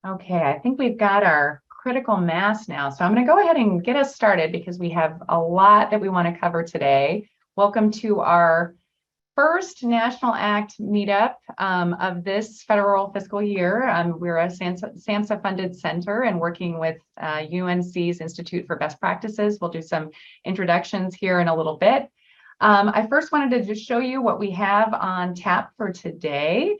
Okay, I think we've got our critical mass now. So I'm going to go ahead and get us started because we have a lot that we want to cover today. Welcome to our first National Act meetup of this federal fiscal year. We're a SAMHSA-funded center and working with UNC's Institute for Best Practices. We'll do some introductions here in a little bit. I first wanted to just show you what we have on tap for today.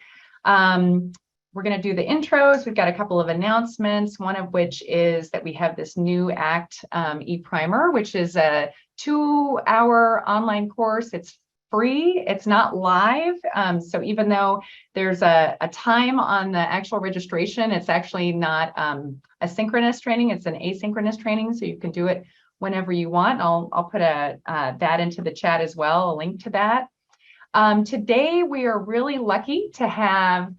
We're going to do the intros. We've got a couple of announcements, one of which is that we have this new ACT e-primer, which is a 2-hour online course. It's free. It's not live. So even though there's a time on the actual registration, it's actually not a synchronous training. It's an asynchronous training. So you can do it whenever you want. I'll put that into the chat as well, a link to that. Today, we are really lucky to have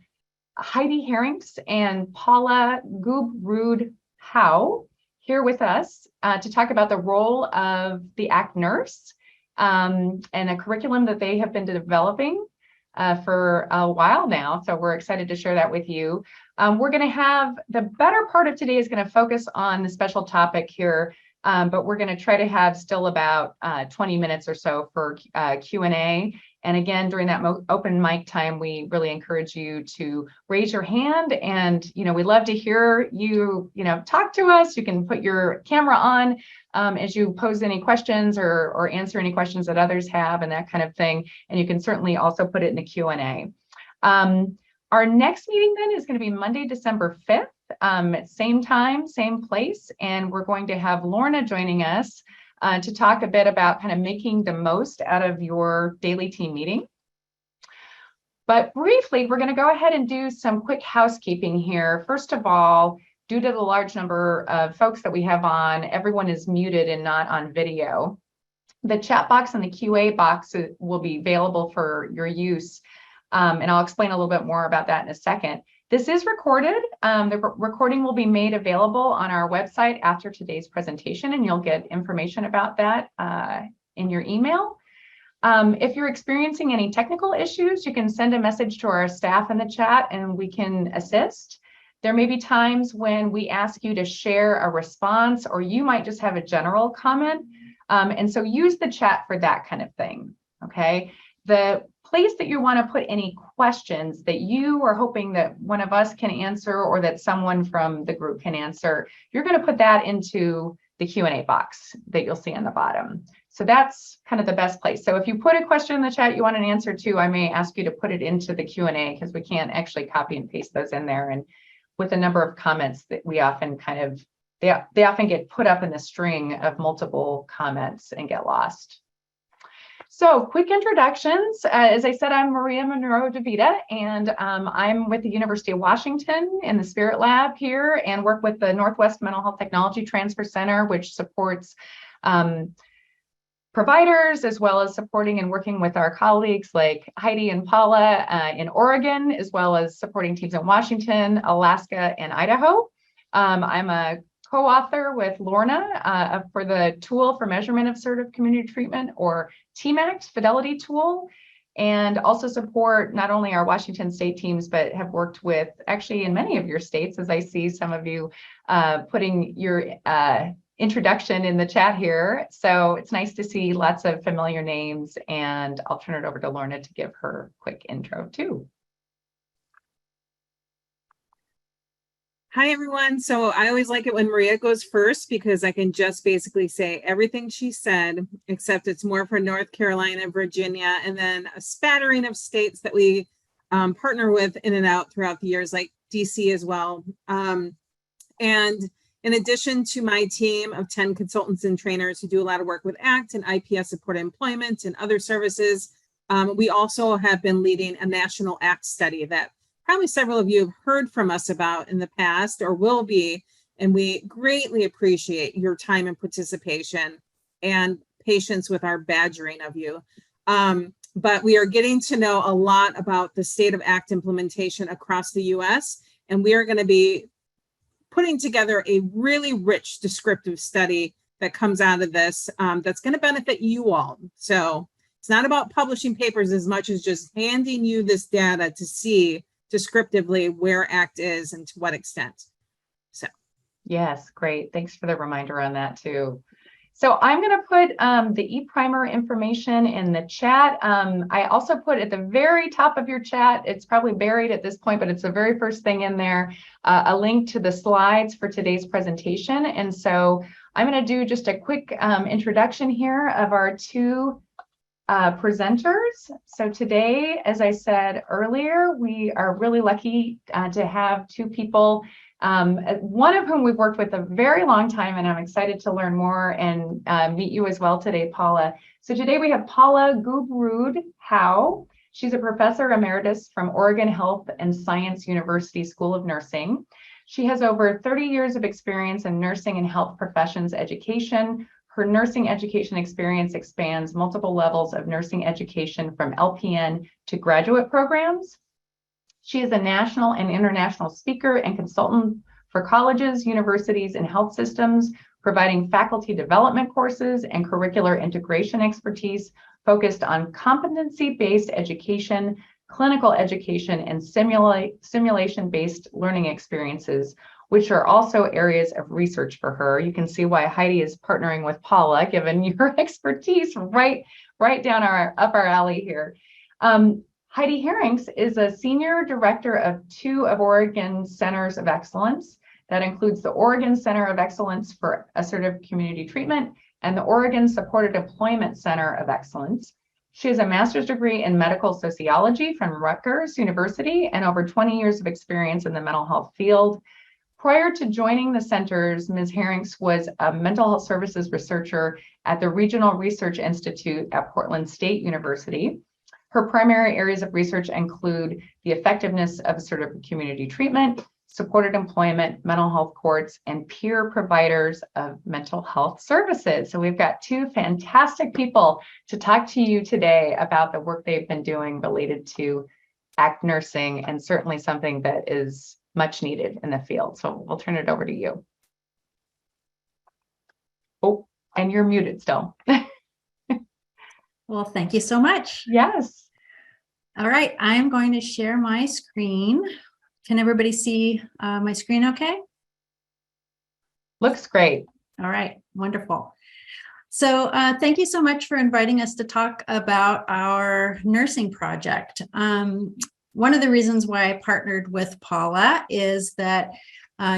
Heidi Herinckx and Paula Gubrud-Howe here with us to talk about the role of the ACT nurse and a curriculum that they have been developing for a while now. So we're excited to share that with you. We're going to have the better part of today is going to focus on the special topic here, but we're going to try to have still about 20 minutes or so for Q&A. And again, during that open mic time, we really encourage you to raise your hand. And, we love to hear you, talk to us. You can put your camera on as you pose any questions or answer any questions that others have and that kind of thing. And you can certainly also put it in the Q&A. Our next meeting then is going to be Monday, December 5th, same time, same place. And we're going to have Lorna joining us to talk a bit about kind of making the most out of your daily team meeting. But briefly, we're going to go ahead and do some quick housekeeping here. First of all, due to the large number of folks that we have on, everyone is muted and not on video. The chat box and the QA box will be available for your use. And I'll explain a little bit more about that in a second. This is recorded. The recording will be made available on our website after today's presentation, and you'll get information about that in your email. If you're experiencing any technical issues, you can send a message to our staff in the chat and we can assist. There may be times when we ask you to share a response, or you might just have a general comment. And so use the chat for that kind of thing, okay? The place that you want to put any questions that you are hoping that one of us can answer or that someone from the group can answer, you're going to put that into the Q&A box that you'll see on the bottom. So that's kind of the best place. So if you put a question in the chat you want an answer to, I may ask you to put it into the Q&A because we can't actually copy and paste those in there. And with a number of comments that we often kind of, they often get put up in the string of multiple comments and get lost. So quick introductions. As I said, I'm Maria Monroe DeVita, and I'm with the University of Washington in the Spirit Lab here and work with the Northwest Mental Health Technology Transfer Center, which supports providers as well as supporting and working with our colleagues like Heidi and Paula in Oregon, as well as supporting teams in Washington, Alaska, and Idaho. I'm a co-author with Lorna for the tool for measurement of assertive community treatment, or TMACT fidelity tool, and also support not only our Washington state teams, but have worked with actually in many of your states, as I see some of you putting your introduction in the chat here. So it's nice to see lots of familiar names, and I'll turn it over to Lorna to give her quick intro too. Hi, everyone. So I always like it when Maria goes first because I can just basically say everything she said, except it's more for North Carolina, Virginia, and then a spattering of states that we partner with in and out throughout the years, like DC as well. And in addition to my team of 10 consultants and trainers who do a lot of work with ACT and IPS supported employment and other services, we also have been leading a national ACT study that probably several of you have heard from us about in the past or will be, and we greatly appreciate your time and participation and patience with our badgering of you. But we are getting to know a lot about the state of ACT implementation across the US, and we are going to be putting together a really rich descriptive study that comes out of this that's going to benefit you all. So it's not about publishing papers as much as just handing you this data to see descriptively where ACT is and to what extent. So Yes, great. Thanks for the reminder on that too. So I'm going to put the e-primer information in the chat. I also put at the very top of your chat, it's probably buried at this point, but it's the very first thing in there, a link to the slides for today's presentation. And so I'm going to do just a quick introduction here of our two presenters. So today, as I said earlier, we are really lucky to have two people, one of whom we've worked with a very long time, and I'm excited to learn more and meet you as well today, Paula. So today we have Paula Gubrud-Howe. She's a professor emeritus from Oregon Health and Science University School of Nursing. She has over 30 years of experience in nursing and health professions education. Her nursing education experience expands multiple levels of nursing education from LPN to graduate programs. She is a national and international speaker and consultant for colleges, universities, and health systems, providing faculty development courses and curricular integration expertise focused on competency-based education, clinical education, and simulation-based learning experiences, which are also areas of research for her. You can see why Heidi is partnering with Paula, given your expertise right down up our alley here. Heidi Herinckx is a senior director of two of Oregon's centers of excellence. That includes the Oregon Center of Excellence for Assertive Community Treatment and the Oregon Supported Employment Center of Excellence. She has a master's degree in medical sociology from Rutgers University and over 20 years of experience in the mental health field. Prior to joining the centers, Ms. Herinckx was a mental health services researcher at the Regional Research Institute at Portland State University. Her primary areas of research include the effectiveness of assertive community treatment, supported employment, mental health courts, and peer providers of mental health services. So we've got two fantastic people to talk to you today about the work they've been doing related to ACT nursing, and certainly something that is much needed in the field. So we'll turn it over to you. Oh, and you're muted still. Well, thank you so much. Yes. All right, I'm going to share my screen. Can everybody see my screen okay? Looks great. All right, wonderful. So thank you so much for inviting us to talk about our nursing project. One of the reasons why I partnered with Paula is that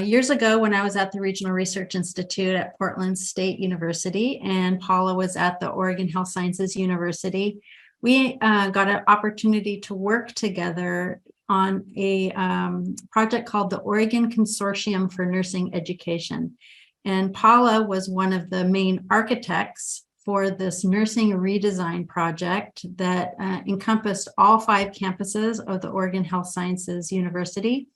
years ago when I was at the Regional Research Institute at Portland State University and Paula was at the Oregon Health Sciences University, we got an opportunity to work together on a project called the Oregon Consortium for Nursing Education. And Paula was one of the main architects for this nursing redesign project that encompassed all 5 campuses of the Oregon Health Sciences University.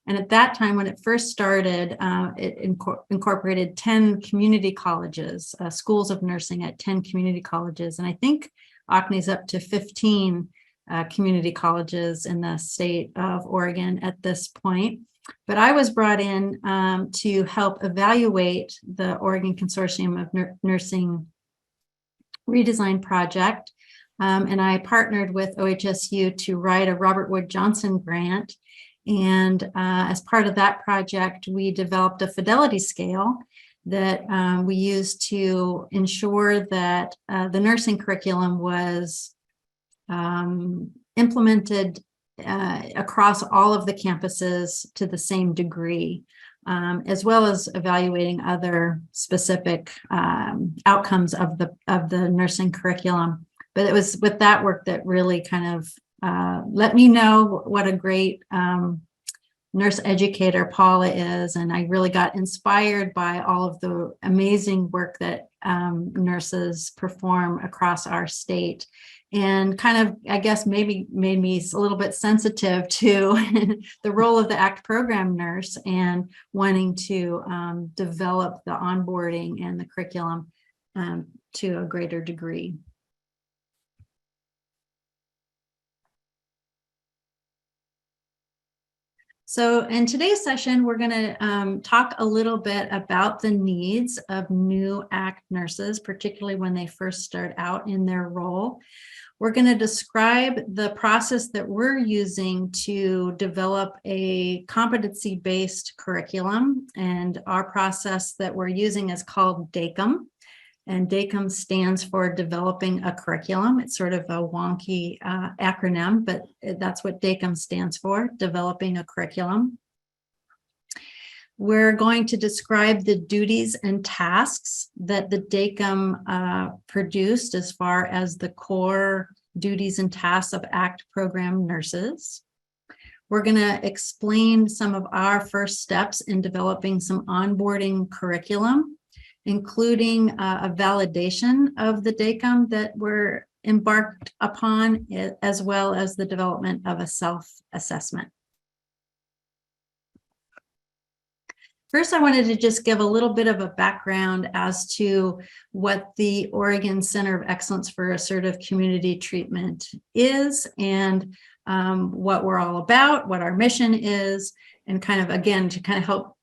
And at that time, when it first started, it incorporated 10 community colleges, schools of nursing at 10 community colleges. And I think Acne's up to 15 community colleges in the state of Oregon at this point. But I was brought in to help evaluate the Oregon Consortium of Nursing Redesign Project. And I partnered with OHSU to write a Robert Wood Johnson grant. And as part of that project, we developed a fidelity scale that we used to ensure that the nursing curriculum was implemented across all of the campuses to the same degree, as well as evaluating other specific outcomes of the nursing curriculum. But it was with that work that really kind of let me know what a great nurse educator Paula is, and I really got inspired by all of the amazing work that nurses perform across our state, and kind of, I guess, maybe made me a little bit sensitive to the role of the ACT program nurse and wanting to develop the onboarding and the curriculum to a greater degree. So in today's session, we're going to talk a little bit about the needs of new ACT nurses, particularly when they first start out in their role. We're going to describe the process that we're using to develop a competency-based curriculum. And our process that we're using is called DACUM. And DACUM stands for Developing a Curriculum. It's sort of a wonky acronym, but that's what DACUM stands for, Developing a Curriculum. We're going to describe the duties and tasks that the DACUM produced as far as the core duties and tasks of ACT program nurses. We're going to explain some of our first steps in developing some onboarding curriculum, including a validation of the DACUM that we're embarked upon, as well as the development of a self-assessment. First, I wanted to just give a little bit of a background as to what the Oregon Center of Excellence for Assertive Community Treatment is, and what we're all about, what our mission is, and kind of, again, to kind of help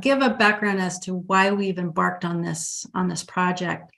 give a background as to why we've embarked on this project.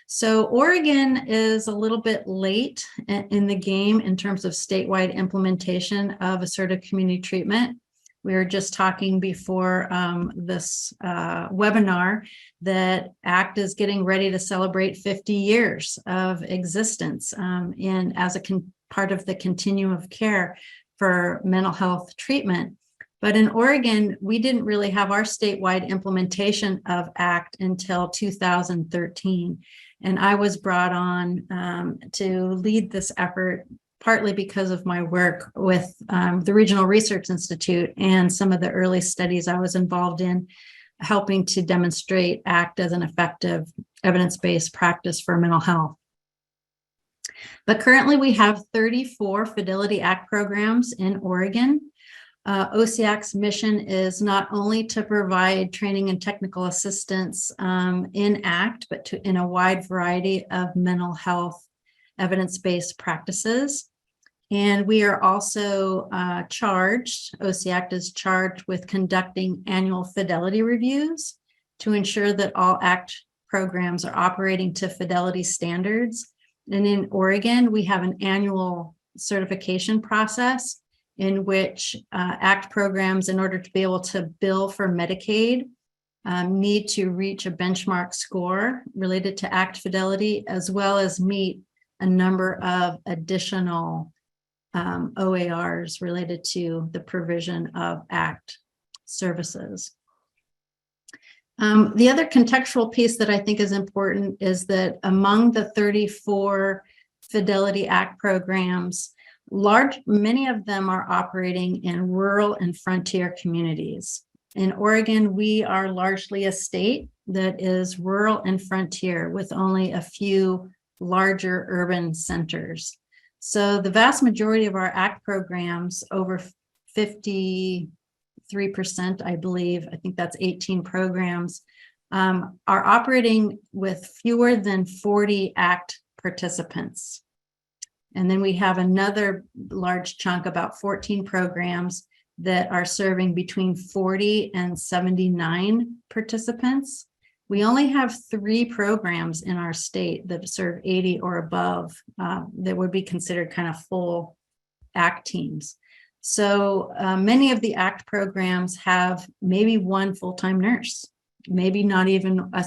So Oregon is a little bit late in the game in terms of statewide implementation of assertive community treatment. We were just talking before this webinar that ACT is getting ready to celebrate 50 years of existence and as a part of the continuum of care for mental health treatment. But in Oregon, we didn't really have our statewide implementation of ACT until 2013. And I was brought on to lead this effort, partly because of my work with the Regional Research Institute and some of the early studies I was involved in, helping to demonstrate ACT as an effective evidence-based practice for mental health. But currently we have 34 Fidelity ACT programs in Oregon. OCAC's mission is not only to provide training and technical assistance in ACT, but in a wide variety of mental health evidence-based practices. And we are also OCACT is charged with conducting annual fidelity reviews to ensure that all ACT programs are operating to fidelity standards. And in Oregon, we have an annual certification process in which ACT programs, in order to be able to bill for Medicaid, need to reach a benchmark score related to ACT fidelity, as well as meet a number of additional OARs related to the provision of ACT services. The other contextual piece that I think is important is that among the 34 Fidelity ACT programs, many of them are operating in rural and frontier communities. In Oregon, we are largely a state that is rural and frontier with only a few larger urban centers. So the vast majority of our ACT programs, over 53%, I believe, I think that's 18 programs, are operating with fewer than 40 ACT participants. And then we have another large chunk, about 14 programs, that are serving between 40 and 79 participants. We only have 3 programs in our state that serve 80 or above that would be considered kind of full ACT teams. So many of the ACT programs have maybe one full-time nurse, maybe not even a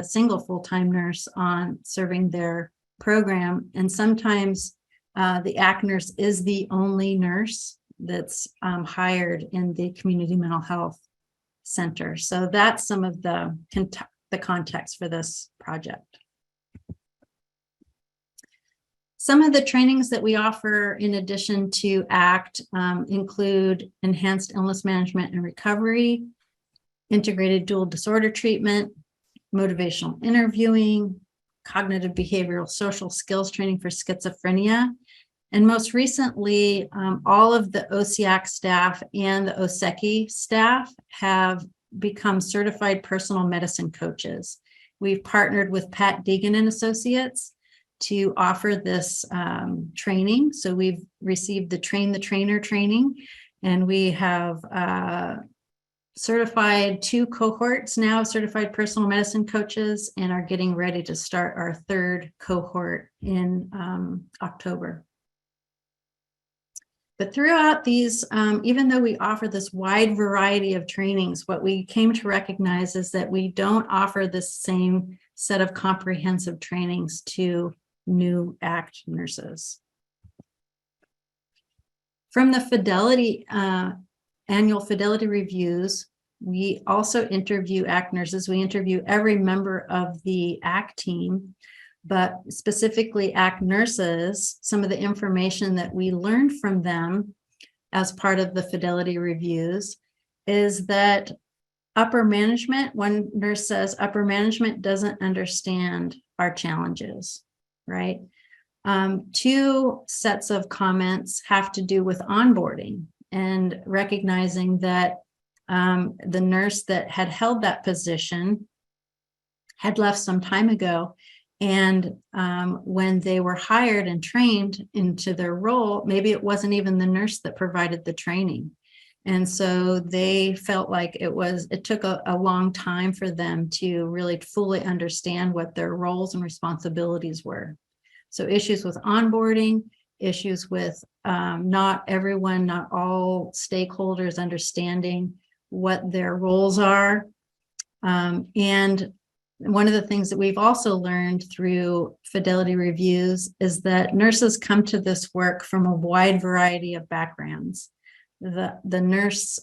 single full-time nurse on serving their program. And sometimes the ACT nurse is the only nurse that's hired in the community mental health center. So that's some of the context for this project. Some of the trainings that we offer in addition to ACT include enhanced illness management and recovery, integrated dual disorder treatment, motivational interviewing, cognitive behavioral social skills training for schizophrenia. And most recently, all of the OCAC staff and the OSECI staff have become certified personal medicine coaches. We've partnered with Pat Deegan and Associates to offer this training. So we've received the Train the Trainer training, And we have certified 2 cohorts now of certified personal medicine coaches, and are getting ready to start our 3rd cohort in October. But throughout these, even though we offer this wide variety of trainings, what we came to recognize is that we don't offer the same set of comprehensive trainings to new ACT nurses. From the fidelity, annual fidelity reviews, we also interview ACT nurses. We interview every member of the ACT team, but specifically ACT nurses. Some of the information that we learned from them as part of the fidelity reviews is that upper management, one nurse says, upper management doesn't understand our challenges, right? 2 sets of comments have to do with onboarding and recognizing that the nurse that had held that position had left some time ago. And when they were hired and trained into their role, maybe it wasn't even the nurse that provided the training. And so they felt like it took a long time for them to really fully understand what their roles and responsibilities were. So issues with onboarding, issues with not all stakeholders understanding what their roles are. And one of the things that we've also learned through fidelity reviews is that nurses come to this work from a wide variety of backgrounds. The nurse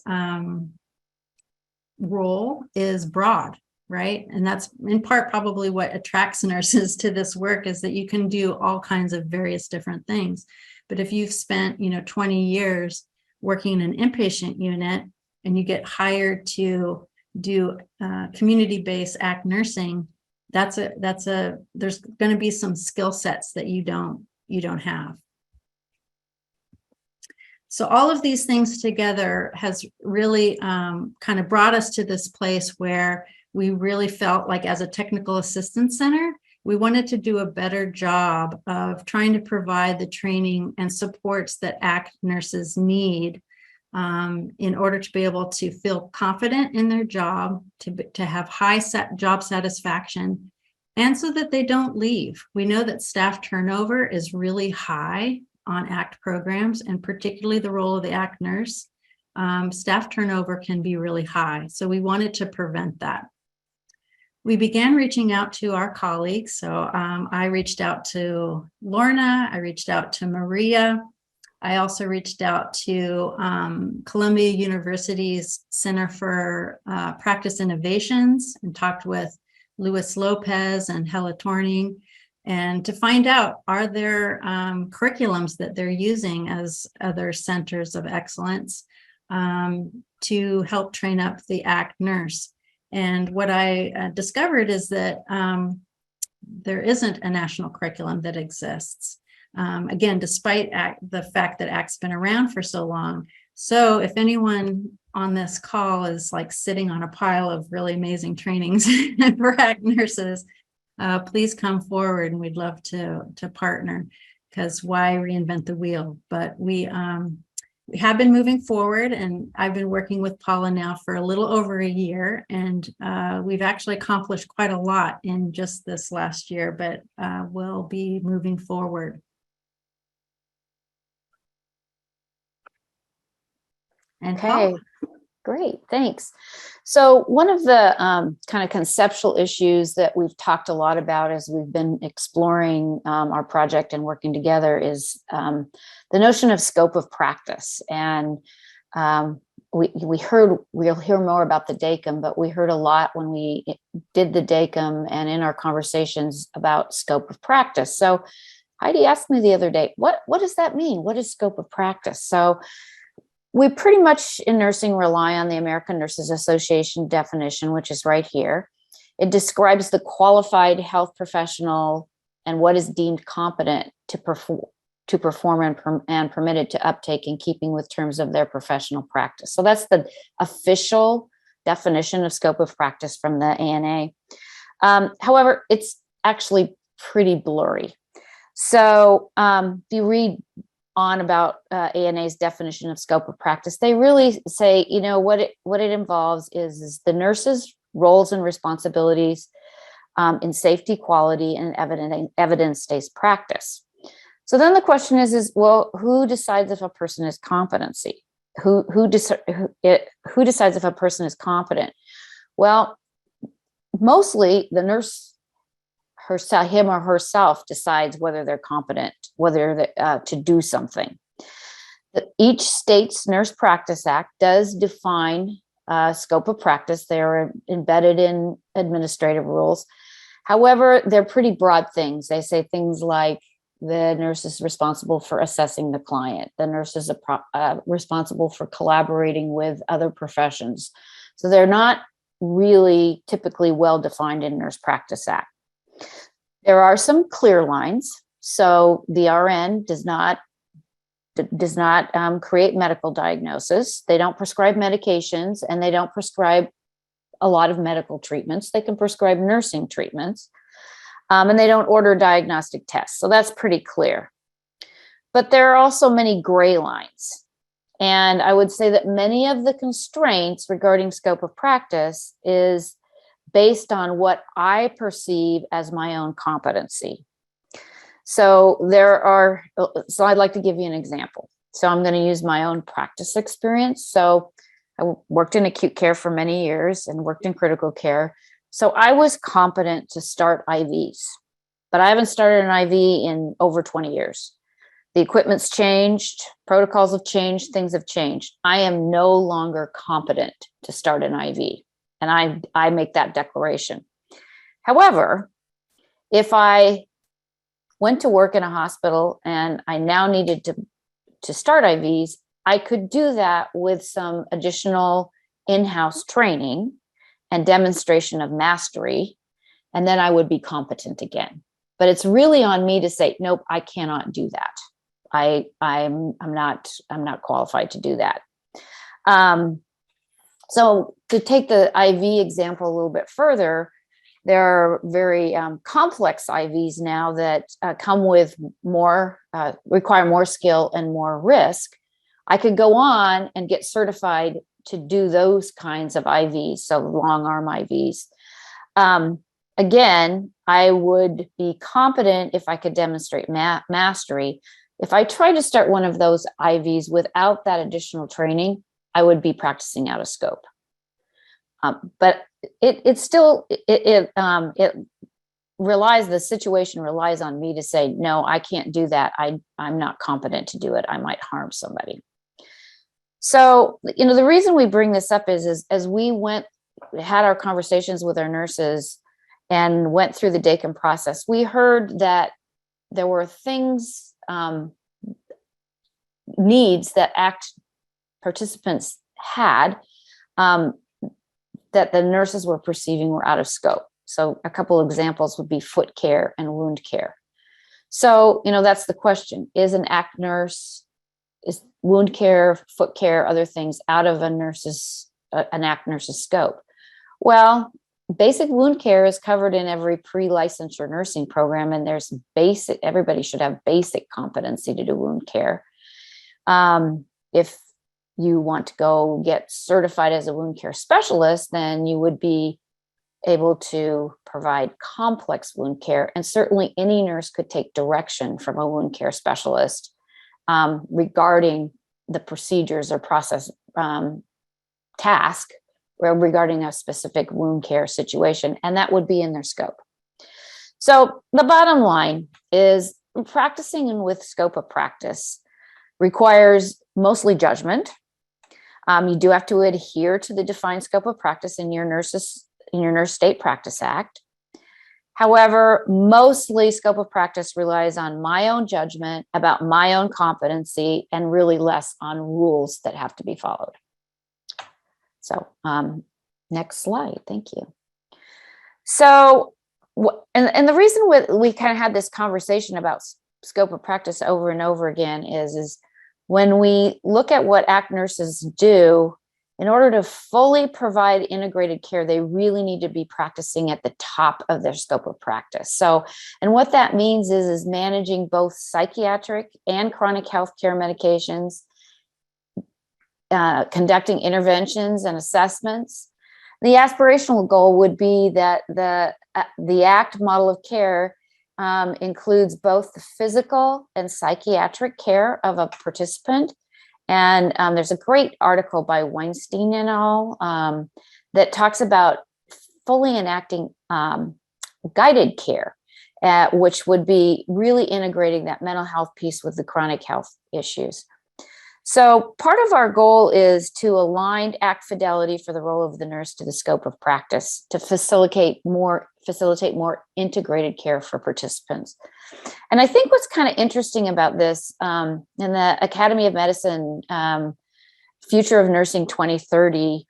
role is broad, right? And that's in part probably what attracts nurses to this work, is that you can do all kinds of various different things. But if you've spent 20 years working in an inpatient unit and you get hired to do community-based ACT nursing, there's going to be some skill sets that you don't have. So all of these things together has really kind of brought us to this place where we really felt like, as a technical assistance center, we wanted to do a better job of trying to provide the training and supports that ACT nurses need in order to be able to feel confident in their job, to have high job satisfaction, and so that they don't leave. We know that staff turnover is really high on ACT programs, and particularly the role of the ACT nurse. Staff turnover can be really high, so we wanted to prevent that. We began reaching out to our colleagues. So I reached out to Lorna, I reached out to Maria. I also reached out to Columbia University's Center for Practice Innovations and talked with Luis Lopez and Hella Torning, and to find out, are there curriculums that they're using as other centers of excellence to help train up the ACT nurse. And what I discovered is that there isn't a national curriculum that exists. Again, despite the fact that ACT's been around for so long. So if anyone on this call is like sitting on a pile of really amazing trainings for ACT nurses, please come forward, and we'd love to partner, because why reinvent the wheel? But we have been moving forward, and I've been working with Paula now for a little over a year, and we've actually accomplished quite a lot in just this last year, but we'll be moving forward. And okay, Paula. Great, thanks. So one of the kind of conceptual issues that we've talked a lot about as we've been exploring our project and working together is the notion of scope of practice. And we'll hear more about the DACUM, but we heard a lot when we did the DACUM and in our conversations about scope of practice. So Heidi asked me the other day, what does that mean? What is scope of practice? So we pretty much in nursing rely on the American Nurses Association definition, which is right here. It describes the qualified health professional and what is deemed competent to perform and permitted to uptake in keeping with terms of their professional practice. So that's the official definition of scope of practice from the ANA. However, it's actually pretty blurry. So if you read on about ANA's definition of scope of practice, they really say, you know, what it involves is the nurse's roles and responsibilities in safety, quality, and evidence-based practice. So then the question is well, who decides if a person is competency? Who decides if a person is competent? Well, mostly the nurse herself, him or herself, decides whether they're competent, whether to do something. Each state's Nurse Practice Act does define scope of practice. They are embedded in administrative rules. However, they're pretty broad things. They say things like the nurse is responsible for assessing the client. The nurse is responsible for collaborating with other professions. So they're not really typically well defined in Nurse Practice Act. There are some clear lines. So the RN does not create medical diagnosis. They don't prescribe medications, and they don't prescribe a lot of medical treatments. They can prescribe nursing treatments, and they don't order diagnostic tests. So that's pretty clear. But there are also many gray lines. And I would say that many of the constraints regarding scope of practice is based on what I perceive as my own competency. So I'd like to give you an example. So I'm going to use my own practice experience. So I worked in acute care for many years and worked in critical care. So I was competent to start IVs, but I haven't started an IV in over 20 years. The equipment's changed, protocols have changed, things have changed. I am no longer competent to start an IV, and I make that declaration. However, if I went to work in a hospital and I now needed to start IVs, I could do that with some additional in-house training and demonstration of mastery, and then I would be competent again. But it's really on me to say, nope, I cannot do that. I'm not qualified to do that. So to take the IV example a little bit further, there are very complex IVs now that come with require more skill and more risk. I could go on and get certified to do those kinds of IVs, so long arm IVs. Again, I would be competent if I could demonstrate mastery. If I tried to start one of those IVs without that additional training, I would be practicing out of scope. But the situation relies on me to say, no, I can't do that. I'm not competent to do it. I might harm somebody. So, the reason we bring this up is as we had our conversations with our nurses and went through the DACUM process, we heard that there were things, needs that ACT participants had that the nurses were perceiving were out of scope. So a couple of examples would be foot care and wound care. So, that's the question. Is an ACT nurse, is wound care, foot care, other things out of an ACT nurse's scope? Well, basic wound care is covered in every pre-licensure nursing program, and everybody should have basic competency to do wound care. If you want to go get certified as a wound care specialist, then you would be able to provide complex wound care. And certainly any nurse could take direction from a wound care specialist regarding the procedures or process task regarding a specific wound care situation, and that would be in their scope. So the bottom line is practicing with scope of practice requires mostly judgment. You do have to adhere to the defined scope of practice in your Nurse State Practice Act. However, mostly scope of practice relies on my own judgment about my own competency and really less on rules that have to be followed. So next slide, thank you. So, and the reason we kind of had this conversation about scope of practice over and over again is when we look at what ACT nurses do, in order to fully provide integrated care, they really need to be practicing at the top of their scope of practice. So, and what that means is managing both psychiatric and chronic health care medications, conducting interventions and assessments. The aspirational goal would be that the ACT model of care includes both the physical and psychiatric care of a participant. And there's a great article by Weinstein et al. That talks about fully enacting guided care, which would be really integrating that mental health piece with the chronic health issues. So part of our goal is to align ACT fidelity for the role of the nurse to the scope of practice to facilitate more integrated care for participants. And I think what's kind of interesting about this, in the Academy of Medicine Future of Nursing 2030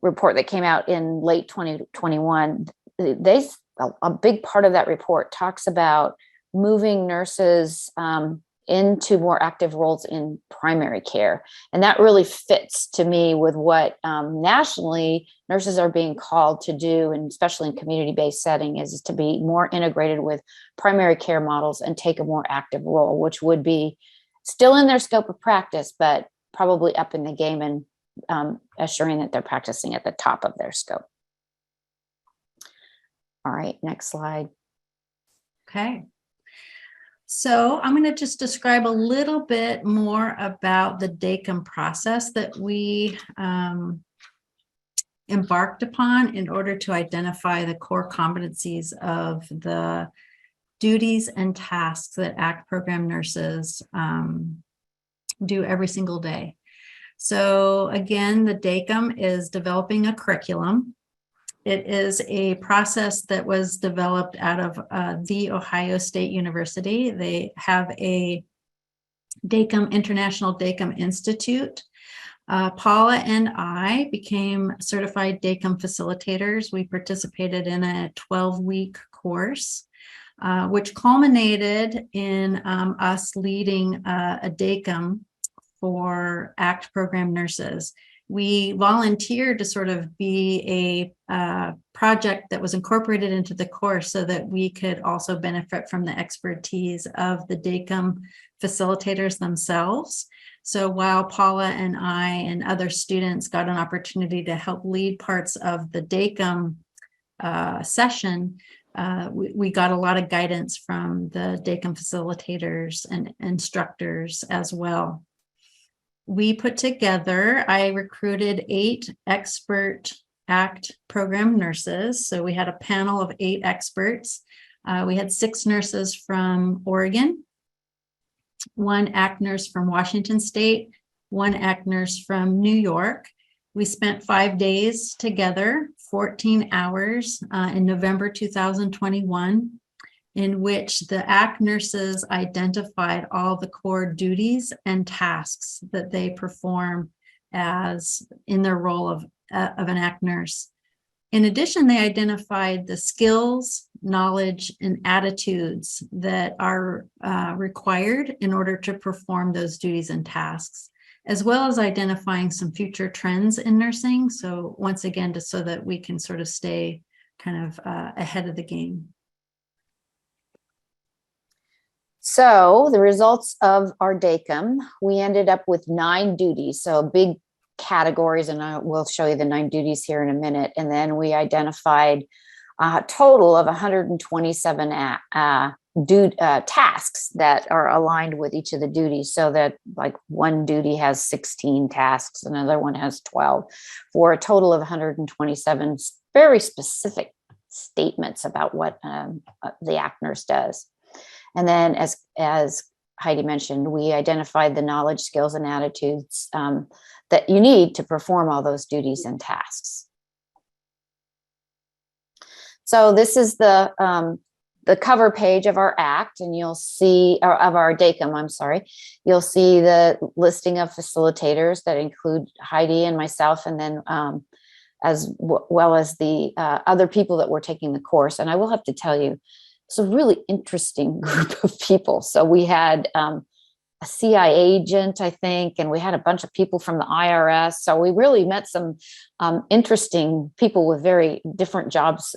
report that came out in late 2021, a big part of that report talks about moving nurses into more active roles in primary care. And that really fits to me with what nationally nurses are being called to do, and especially in community-based setting, is to be more integrated with primary care models and take a more active role, which would be still in their scope of practice, but probably up in the game and assuring that they're practicing at the top of their scope. All right, next slide. Okay. So I'm going to just describe a little bit more about the DACUM process that we embarked upon in order to identify the core competencies of the duties and tasks that ACT program nurses do every single day. So again, the DACUM is developing a curriculum. It is a process that was developed out of The Ohio State University. They have a DACUM, International DACUM Institute. Paula and I became certified DACUM facilitators. We participated in a 12-week course, which culminated in us leading a DACUM for ACT program nurses. We volunteered to sort of be a project that was incorporated into the course so that we could also benefit from the expertise of the DACUM facilitators themselves. So while Paula and I and other students got an opportunity to help lead parts of the DACUM session, we got a lot of guidance from the DACUM facilitators and instructors as well. We put together, I recruited 8 expert ACT program nurses. So we had a panel of 8 experts. We had 6 nurses from Oregon, 1 ACT nurse from Washington State, 1 ACT nurse from New York. We spent 5 days together, 14 hours in November 2021. In which the ACT nurses identified all the core duties and tasks that they perform as in their role of an ACT nurse. In addition, they identified the skills, knowledge, and attitudes that are required in order to perform those duties and tasks, as well as identifying some future trends in nursing. So once again, just so that we can sort of stay kind of ahead of the game. So the results of our DACUM, we ended up with 9 duties. So big categories, and I will show you the 9 duties here in a minute. And then we identified a total of 127 tasks that are aligned with each of the duties. So that like one duty has 16 tasks, another one has 12, for a total of 127 very specific statements about what the ACT nurse does. And then as Heidi mentioned, we identified the knowledge, skills, and attitudes that you need to perform all those duties and tasks. So this is the cover page of our ACT, and you'll see, or of our DACUM, I'm sorry. You'll see the listing of facilitators that include Heidi and myself, and then as well as the other people that were taking the course. And I will have to tell you, it's a really interesting group of people. So we had a CIA agent, I think, and we had a bunch of people from the IRS. So we really met some interesting people with very different jobs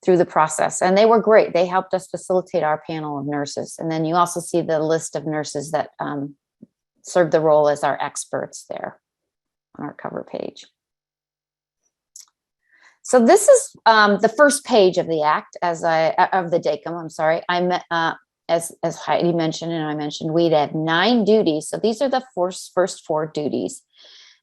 through the process. And they were great. They helped us facilitate our panel of nurses. And then you also see the list of nurses that serve the role as our experts there on our cover page. So this is the first page of the act, of the DACUM, I'm sorry. I met, as Heidi mentioned, and I mentioned, we'd have 9 duties. So these are the first 4 duties.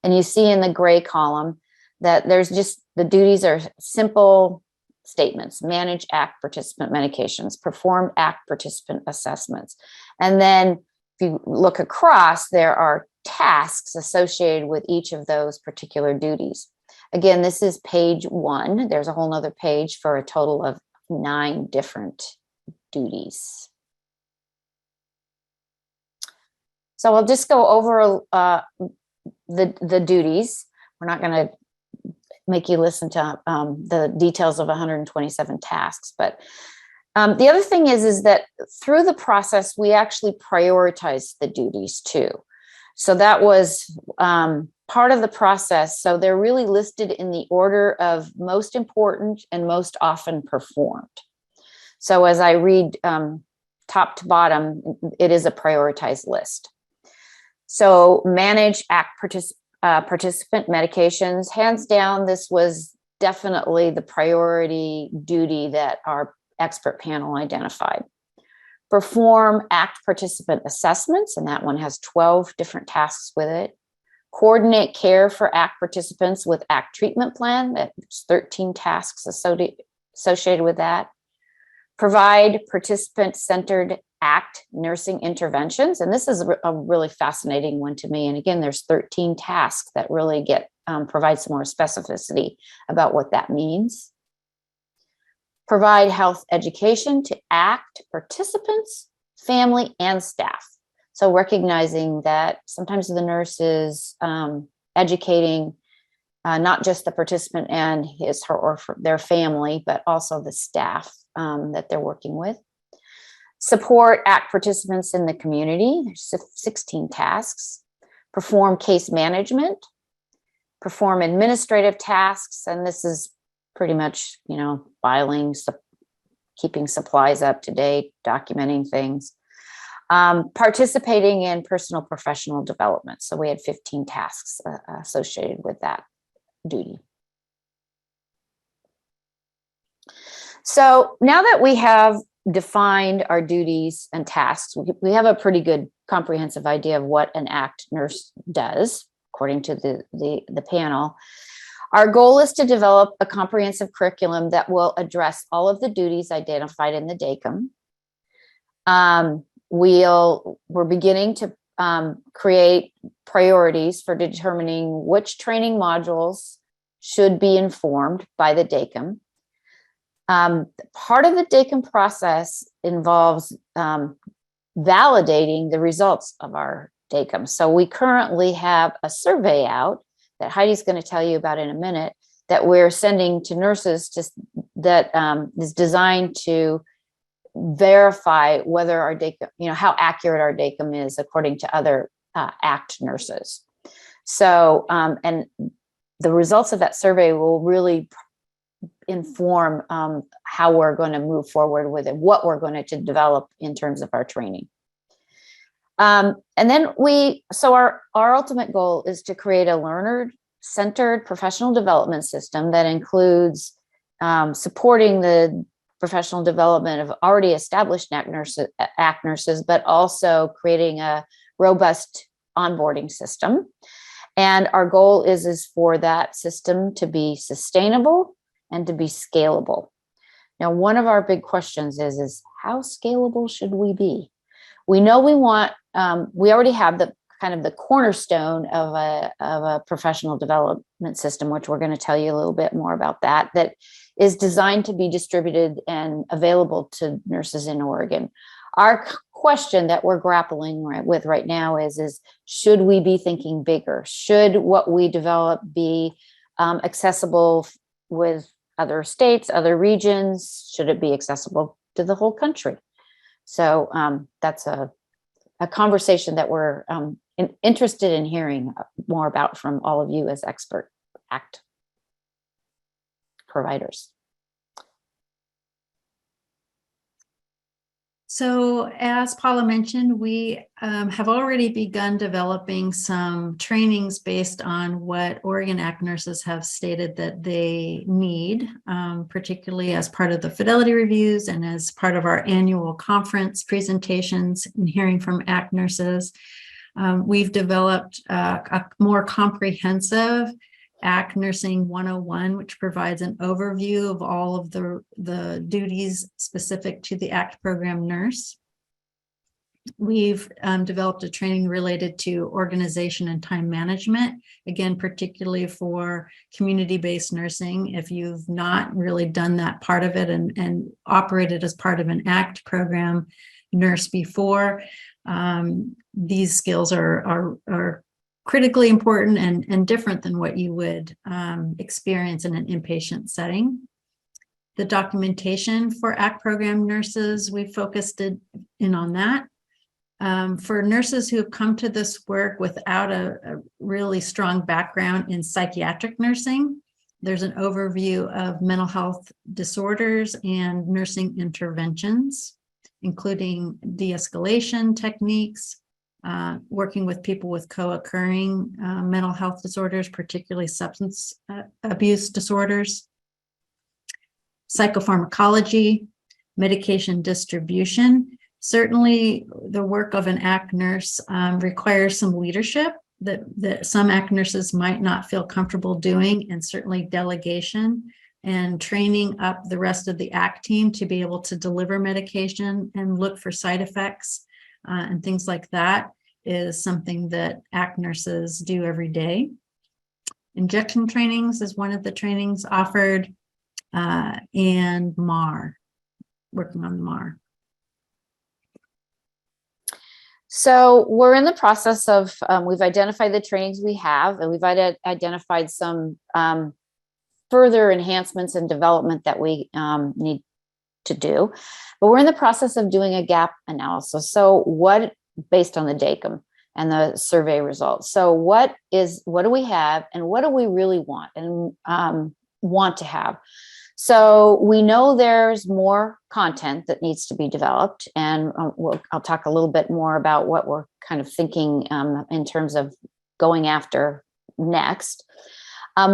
And you see in the gray column that there's just, the duties are simple statements: manage ACT participant medications, perform ACT participant assessments. And then if you look across, there are tasks associated with each of those particular duties. Again, this is page 1. There's a whole nother page for a total of 9 different duties. So I'll just go over the duties. We're not going to make you listen to the details of 127 tasks, but the other thing is that through the process, we actually prioritize the duties too. So that was part of the process. So they're really listed in the order of most important and most often performed. So as I read top to bottom, it is a prioritized list. So manage ACT participant medications. Hands down, this was definitely the priority duty that our expert panel identified. Perform ACT participant assessments, and that one has 12 different tasks with it. Coordinate care for ACT participants with ACT treatment plan. There's 13 tasks associated with that. Provide participant-centered ACT nursing interventions. And this is a really fascinating one to me. And again, there's 13 tasks that really provide some more specificity about what that means. Provide health education to ACT participants, family, and staff. So recognizing that sometimes the nurse is educating not just the participant and his, her, or their family, but also the staff that they're working with. Support ACT participants in the community. There's 16 tasks. Perform case management. Perform administrative tasks. And this is pretty much, filing, keeping supplies up to date, documenting things. Participating in personal professional development. So we had 15 tasks associated with that duty. So now that we have defined our duties and tasks, we have a pretty good comprehensive idea of what an ACT nurse does, according to the panel. Our goal is to develop a comprehensive curriculum that will address all of the duties identified in the DACUM. We're beginning to create priorities for determining which training modules should be informed by the DACUM. Part of the DACUM process involves validating the results of our DACUM. So we currently have a survey out that Heidi's going to tell you about in a minute that we're sending to nurses that is designed to verify whether our DACUM, how accurate our DACUM is according to other ACT nurses. So, and the results of that survey will really inform how we're going to move forward with it, what we're going to develop in terms of our training. And then our ultimate goal is to create a learner-centered professional development system that includes supporting the professional development of already established ACT nurses, but also creating a robust onboarding system. And our goal is for that system to be sustainable and to be scalable. Now, one of our big questions is how scalable should we be? We know we already have the kind of the cornerstone of a professional development system, which we're going to tell you a little bit more about that is designed to be distributed and available to nurses in Oregon. Our question that we're grappling with right now is should we be thinking bigger? Should what we develop be accessible with other states, other regions? Should it be accessible to the whole country? So that's a a conversation that we're interested in hearing more about from all of you as expert ACT providers. So as Paula mentioned, we have already begun developing some trainings based on what Oregon ACT nurses have stated that they need, particularly as part of the fidelity reviews and as part of our annual conference presentations and hearing from ACT nurses. We've developed a more comprehensive ACT Nursing 101, which provides an overview of all of the duties specific to the ACT program nurse. We've developed a training related to organization and time management, again, particularly for community-based nursing. If you've not really done that part of it and operated as part of an ACT program nurse before, these skills are critically important and different than what you would experience in an inpatient setting. The documentation for ACT program nurses, we focused in on that. For nurses who have come to this work without a really strong background in psychiatric nursing, there's an overview of mental health disorders and nursing interventions, including de-escalation techniques, working with people with co-occurring mental health disorders, particularly substance abuse disorders, psychopharmacology, medication distribution. Certainly, the work of an ACT nurse requires some leadership that some ACT nurses might not feel comfortable doing, and certainly delegation and training up the rest of the ACT team to be able to deliver medication and look for side effects and things like that is something that ACT nurses do every day. Injection trainings is one of the trainings offered, and MAR, working on the MAR. So we're in the process of, we've identified the trainings we have, and we've identified some further enhancements and development that we need to do. But we're in the process of doing a gap analysis. So what, based on the DACUM and the survey results. So what do we have and what do we really want and want to have? So we know there's more content that needs to be developed, and I'll talk a little bit more about what we're kind of thinking in terms of going after next.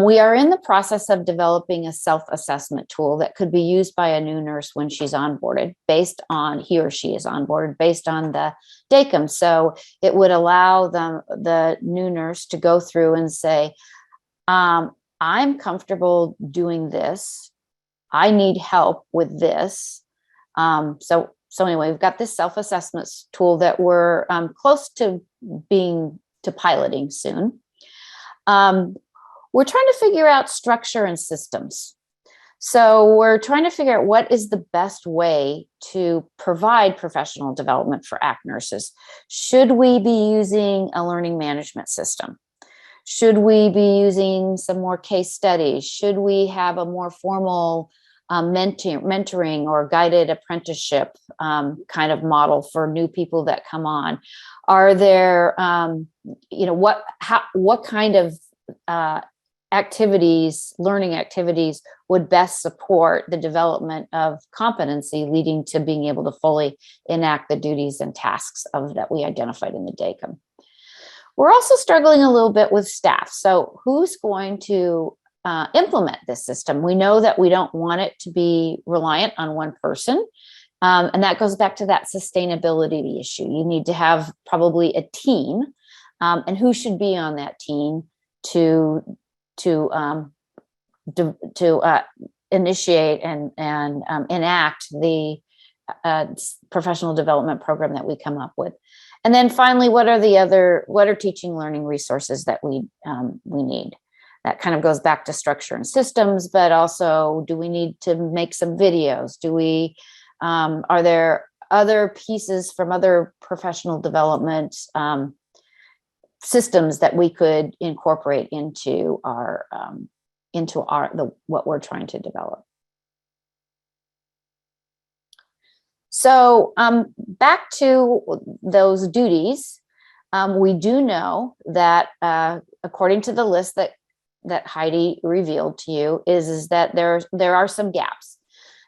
We are in the process of developing a self-assessment tool that could be used by a new nurse when she's onboarded, he or she is onboarded based on the DACUM. So it would allow the new nurse to go through and say, I'm comfortable doing this. I need help with this. So anyway, we've got this self-assessment tool that we're close to piloting soon. We're trying to figure out structure and systems. So we're trying to figure out what is the best way to provide professional development for ACT nurses. Should we be using a learning management system? Should we be using some more case studies? Should we have a more formal mentoring or guided apprenticeship kind of model for new people that come on? Are there, what kind of learning activities would best support the development of competency leading to being able to fully enact the duties and tasks that we identified in the DACUM? We're also struggling a little bit with staff. So who's going to implement this system? We know that we don't want it to be reliant on one person. And that goes back to that sustainability issue. You need to have probably a team, and who should be on that team to initiate and enact the professional development program that we come up with. And then finally, what are teaching learning resources that we need? That kind of goes back to structure and systems, but also, do we need to make some videos? Are there other pieces from other professional development systems that we could incorporate into what we're trying to develop? So back to those duties, we do know that according to the list that Heidi revealed to you is that there are some gaps.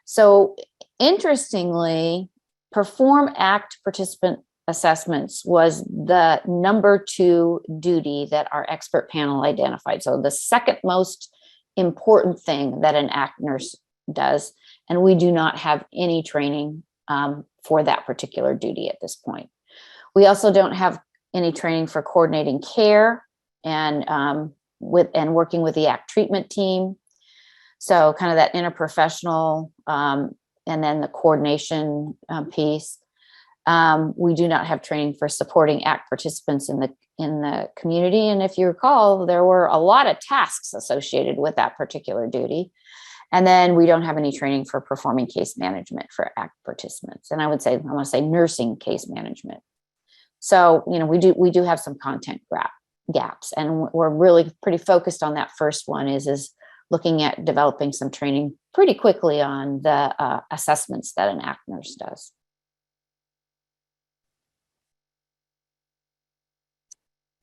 So interestingly, perform ACT participant assessments was the number 2 duty that our expert panel identified. So the second most important thing that an ACT nurse does, and we do not have any training for that particular duty at this point. We also don't have any training for coordinating care and working with the ACT treatment team. So kind of that interprofessional and then the coordination piece. We do not have training for supporting ACT participants in the community. And if you recall, there were a lot of tasks associated with that particular duty. And then we don't have any training for performing case management for ACT participants. And I want to say nursing case management. So, we do have some content gaps, and we're really pretty focused on that first one is looking at developing some training pretty quickly on the assessments that an ACT nurse does.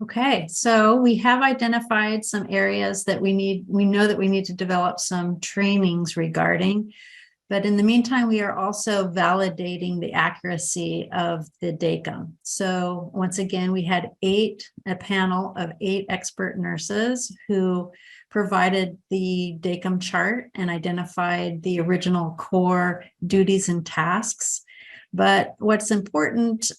Okay, so we have identified some areas that we know that we need to develop some trainings regarding, but in the meantime, we are also validating the accuracy of the DACUM. So once again, we had a panel of 8 expert nurses who provided the DACUM chart and identified the original core duties and tasks. But what's important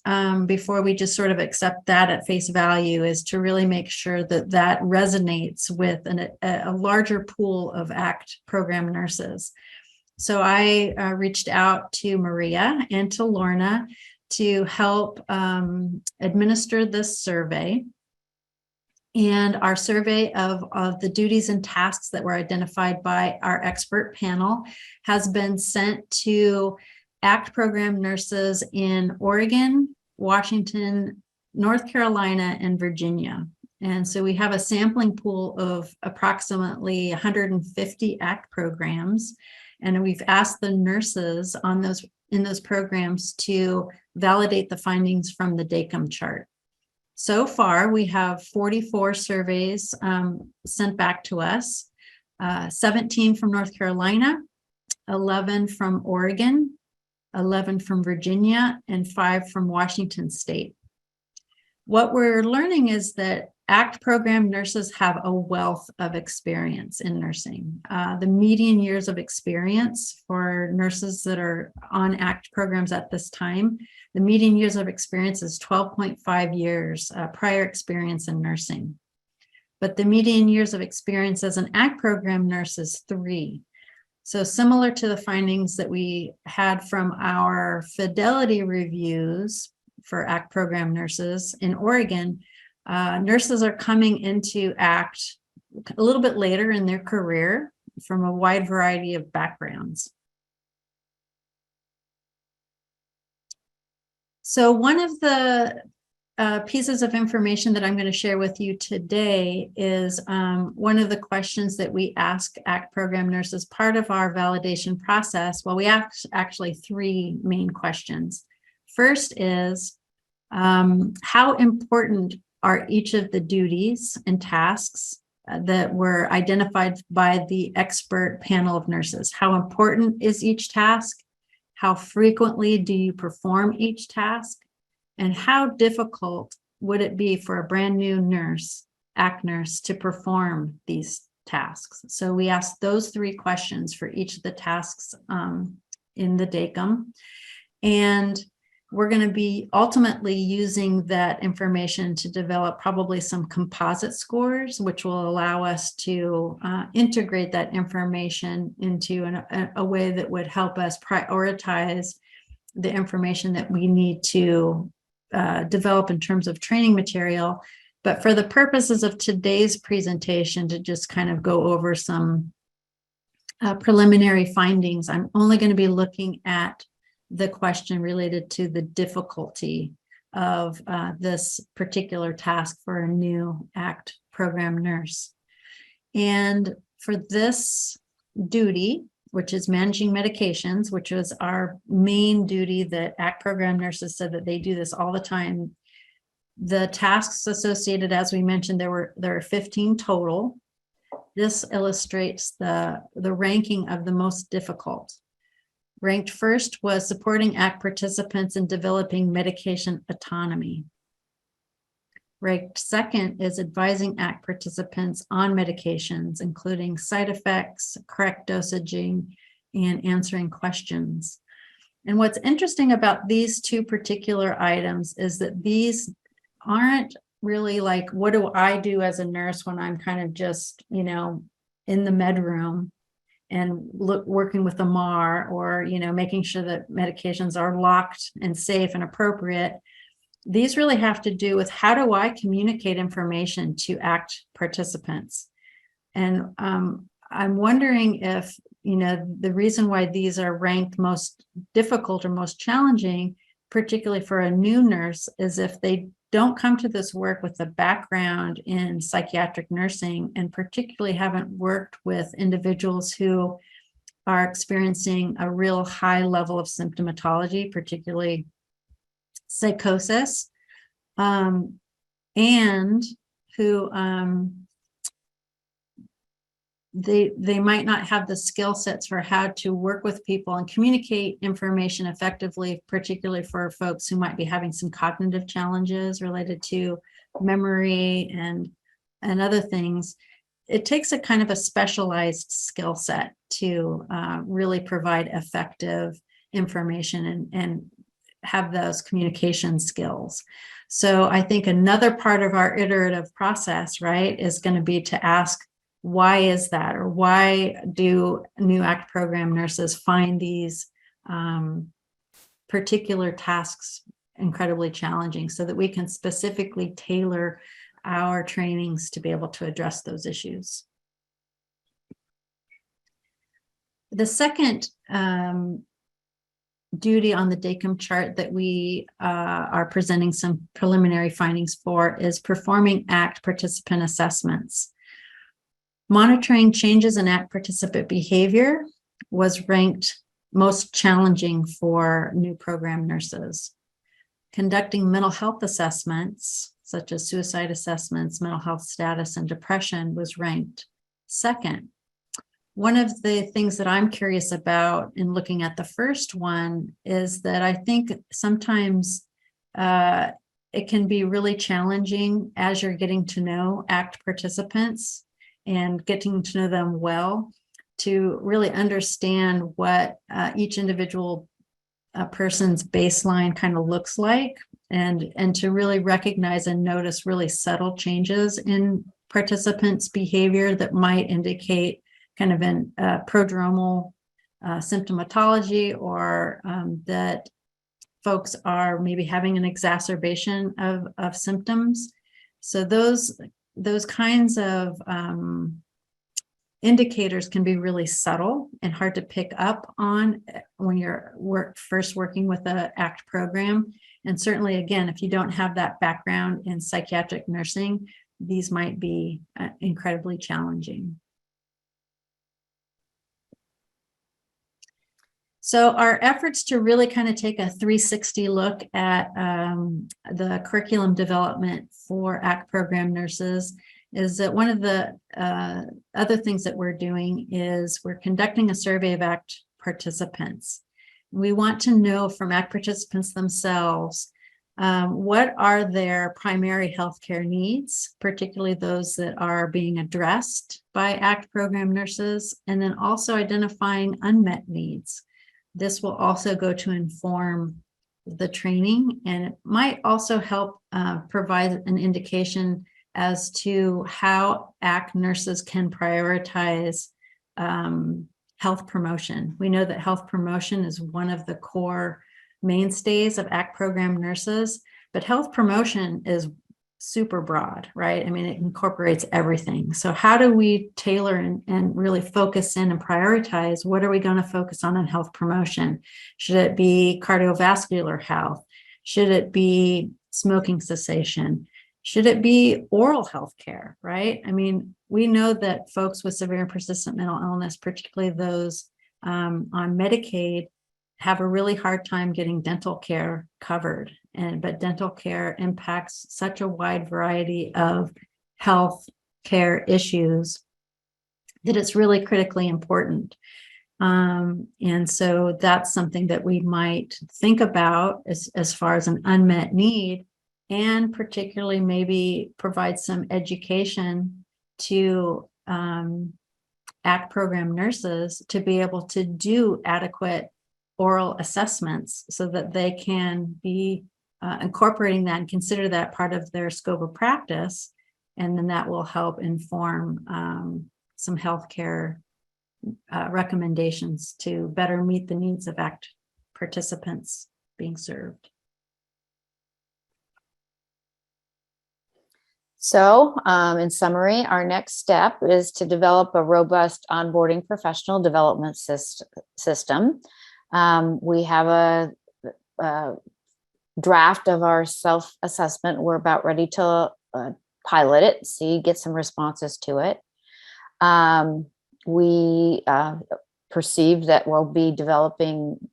before we just sort of accept that at face value is to really make sure that that resonates with a larger pool of ACT program nurses. So I reached out to Maria and to Lorna to help administer this survey. And our survey of the duties and tasks that were identified by our expert panel has been sent to ACT program nurses in Oregon, Washington, North Carolina, and Virginia. And so we have a sampling pool of approximately 150 ACT programs. And we've asked the nurses in those programs to validate the findings from the DACUM chart. So far, we have 44 surveys sent back to us, 17 from North Carolina, 11 from Oregon, 11 from Virginia, and 5 from Washington State. What we're learning is that ACT program nurses have a wealth of experience in nursing. The median years of experience for nurses that are on ACT programs at this time, the median years of experience is 12.5 years prior experience in nursing. But the median years of experience as an ACT program nurse is 3. So similar to the findings that we had from our fidelity reviews for ACT program nurses in Oregon, nurses are coming into ACT a little bit later in their career from a wide variety of backgrounds. So one of the pieces of information that I'm going to share with you today is one of the questions that we ask ACT program nurses, part of our validation process. Well, we ask actually 3 main questions. First is, how important are each of the duties and tasks that were identified by the expert panel of nurses? How important is each task? How frequently do you perform each task? And how difficult would it be for a brand new nurse, ACT nurse, to perform these tasks? So we asked those 3 questions for each of the tasks in the DACUM. And we're going to be ultimately using that information to develop probably some composite scores, which will allow us to integrate that information into a way that would help us prioritize the information that we need to develop in terms of training material. But for the purposes of today's presentation, to just kind of go over some preliminary findings, I'm only going to be looking at the question related to the difficulty of this particular task for a new ACT program nurse. And for this duty, which is managing medications, which was our main duty that ACT program nurses said that they do this all the time. The tasks associated, as we mentioned, there are 15 total. This illustrates the ranking of the most difficult. Ranked first was supporting ACT participants in developing medication autonomy. Ranked second is advising ACT participants on medications, including side effects, correct dosaging, and answering questions. And what's interesting about these two particular items is that these aren't really like, what do I do as a nurse when I'm kind of just, in the med room and working with a MAR, or, making sure that medications are locked and safe and appropriate. These really have to do with, how do I communicate information to ACT participants? And I'm wondering if, the reason why these are ranked most difficult or most challenging, particularly for a new nurse, is if they don't come to this work with a background in psychiatric nursing, and particularly haven't worked with individuals who are experiencing a real high level of symptomatology, particularly psychosis, and who they might not have the skill sets for how to work with people and communicate information effectively, particularly for folks who might be having some cognitive challenges related to memory and other things. It takes a kind of a specialized skill set to really provide effective information and have those communication skills. So I think another part of our iterative process, right, is going to be to ask, why is that? Or why do new ACT program nurses find these particular tasks incredibly challenging, so that we can specifically tailor our trainings to be able to address those issues. The second duty on the DACUM chart that we are presenting some preliminary findings for is performing ACT participant assessments. Monitoring changes in ACT participant behavior was ranked most challenging for new program nurses. Conducting mental health assessments, such as suicide assessments, mental health status, and depression, was ranked second. One of the things that I'm curious about in looking at the first one is that I think sometimes it can be really challenging as you're getting to know ACT participants and getting to know them well, to really understand what each individual person's baseline kind of looks like, and to really recognize and notice really subtle changes in participants' behavior that might indicate kind of an prodromal symptomatology, or that folks are maybe having an exacerbation of symptoms. So those kinds of indicators can be really subtle and hard to pick up on when you're first working with an ACT program. And certainly, again, if you don't have that background in psychiatric nursing, these might be incredibly challenging. So our efforts to really kind of take a 360 look at the curriculum development for ACT program nurses is that one of the other things that we're doing is we're conducting a survey of ACT participants. We want to know from ACT participants themselves what are their primary healthcare needs, particularly those that are being addressed by ACT program nurses, and then also identifying unmet needs. This will also go to inform the training, and it might also help provide an indication as to how ACT nurses can prioritize health promotion. We know that health promotion is one of the core mainstays of ACT program nurses, but health promotion is super broad, right? I mean, it incorporates everything. So how do we tailor and really focus in and prioritize? What are we going to focus on in health promotion? Should it be cardiovascular health? Should it be smoking cessation? Should it be oral health care, right? I mean, we know that folks with severe and persistent mental illness, particularly those on Medicaid have a really hard time getting dental care covered. But dental care impacts such a wide variety of health care issues that it's really critically important. And so that's something that we might think about as far as an unmet need, and particularly maybe provide some education to ACT program nurses to be able to do adequate oral assessments so that they can be incorporating that and consider that part of their scope of practice. And then that will help inform some healthcare recommendations to better meet the needs of ACT participants being served. So, in summary, our next step is to develop a robust onboarding professional development system. We have a draft of our self-assessment. We're about ready to pilot it, get some responses to it. We perceive that we'll be developing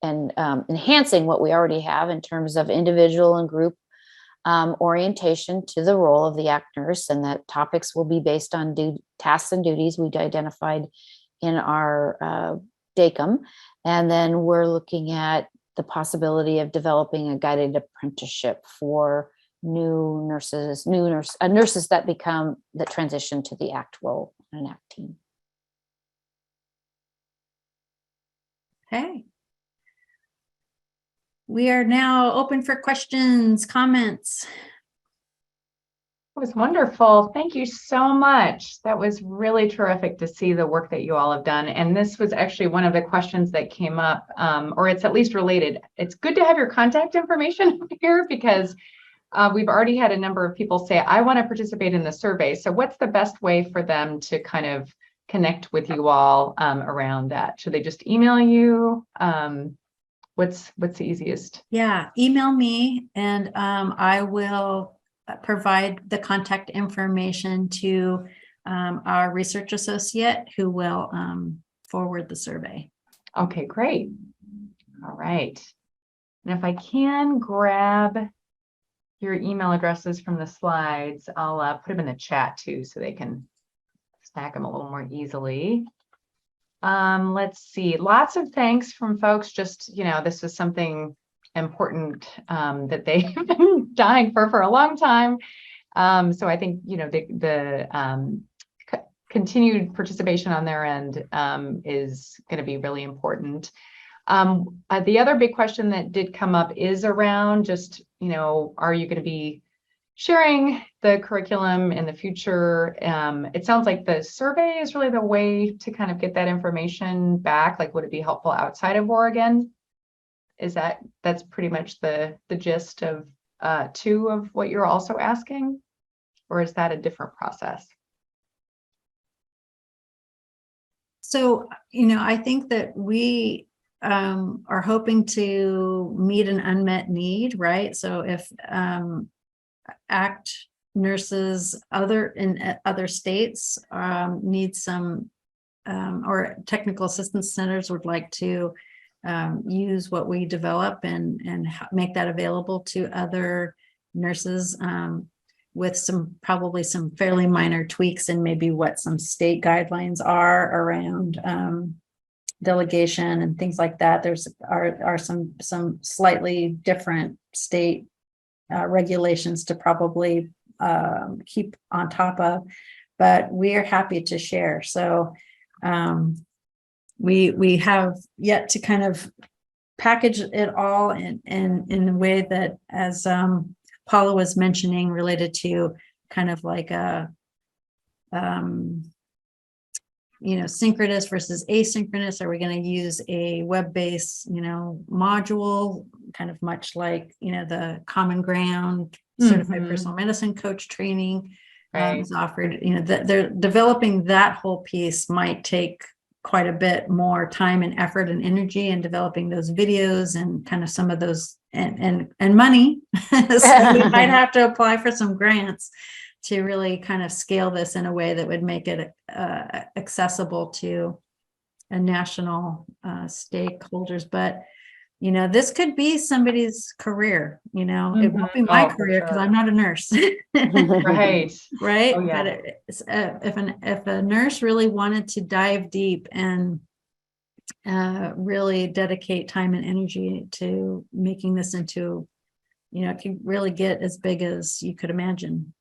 and enhancing what we already have in terms of individual and group orientation to the role of the ACT nurse, and that topics will be based on tasks and duties we'd identified in our DACUM. And then we're looking at the possibility of developing a guided apprenticeship for nurses that transition to the ACT role and an ACT team. Okay. We are now open for questions, comments. It was wonderful. Thank you so much. That was really terrific to see the work that you all have done. And this was actually one of the questions that came up, or it's at least related. It's good to have your contact information here because we've already had a number of people say, I want to participate in the survey. So what's the best way for them to kind of connect with you all around that? Should they just email you? What's the easiest? Yeah, email me and I will provide the contact information to our research associate who will forward the survey. Okay, great. All right. And if I can grab your email addresses from the slides, I'll put them in the chat too so they can stack them a little more easily. Let's see, lots of thanks from folks. Just, this is something important that they've been dying for a long time. So I think, the continued participation on their end is going to be really important. The other big question that did come up is around just, are you going to be sharing the curriculum in the future? It sounds like the survey is really the way to kind of get that information back. Like, would it be helpful outside of Oregon? That's pretty much the gist of two of what you're also asking, or is that a different process? So, I think that we are hoping to meet an unmet need, right? So if ACT nurses in other states need some, or technical assistance centers would like to use what we develop and make that available to other nurses with probably some fairly minor tweaks and maybe what some state guidelines are around delegation and things like that. There's some slightly different state regulations to probably keep on top of, but we are happy to share. So we have yet to kind of package it all in a way that, as Paula was mentioning, related to kind of like a synchronous versus asynchronous. Are we going to use a web-based, module, kind of much like, the Common Ground Certified Personal Medicine Coach training is offered? They're developing that whole piece might take quite a bit more time and effort and energy in developing those videos and kind of some of those and money. So we might have to apply for some grants to really kind of scale this in a way that would make it accessible to national stakeholders, but this could be somebody's career. It won't be my Oh, for career because sure. I'm not a nurse. Right. Right. Oh, yeah. But if a nurse really wanted to dive deep and really dedicate time and energy to making this into, it can really get as big as you could imagine.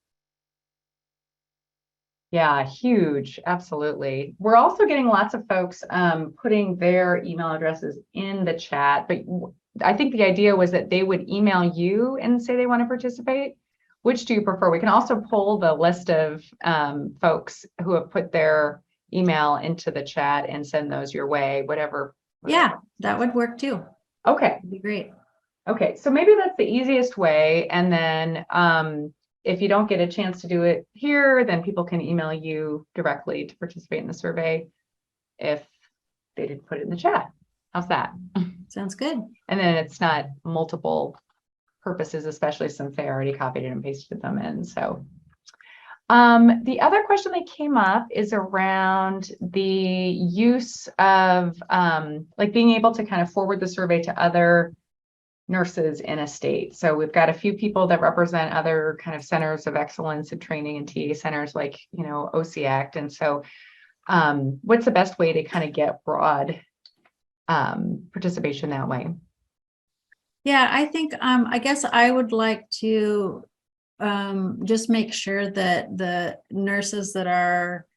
Yeah, huge. Absolutely. We're also getting lots of folks putting their email addresses in the chat, but I think the idea was that they would email you and say they want to participate. Which do you prefer? We can also pull the list of folks who have put their email into the chat and send those your way, whatever. Yeah, that would work too. Okay. That'd be great. Okay. So maybe that's the easiest way. And then if you don't get a chance to do it here, then people can email you directly to participate in the survey if they didn't put it in the chat. How's that? Sounds good. And then it's not multiple purposes, especially since they already copied it and pasted them in. So the other question that came up is around the use of like being able to kind of forward the survey to other nurses in a state. So we've got a few people that represent other kind of centers of excellence and training and TA centers like, OCACT. And so what's the best way to kind of get broad participation that way? Yeah, I think, I guess I would like to just make sure that the nurses that are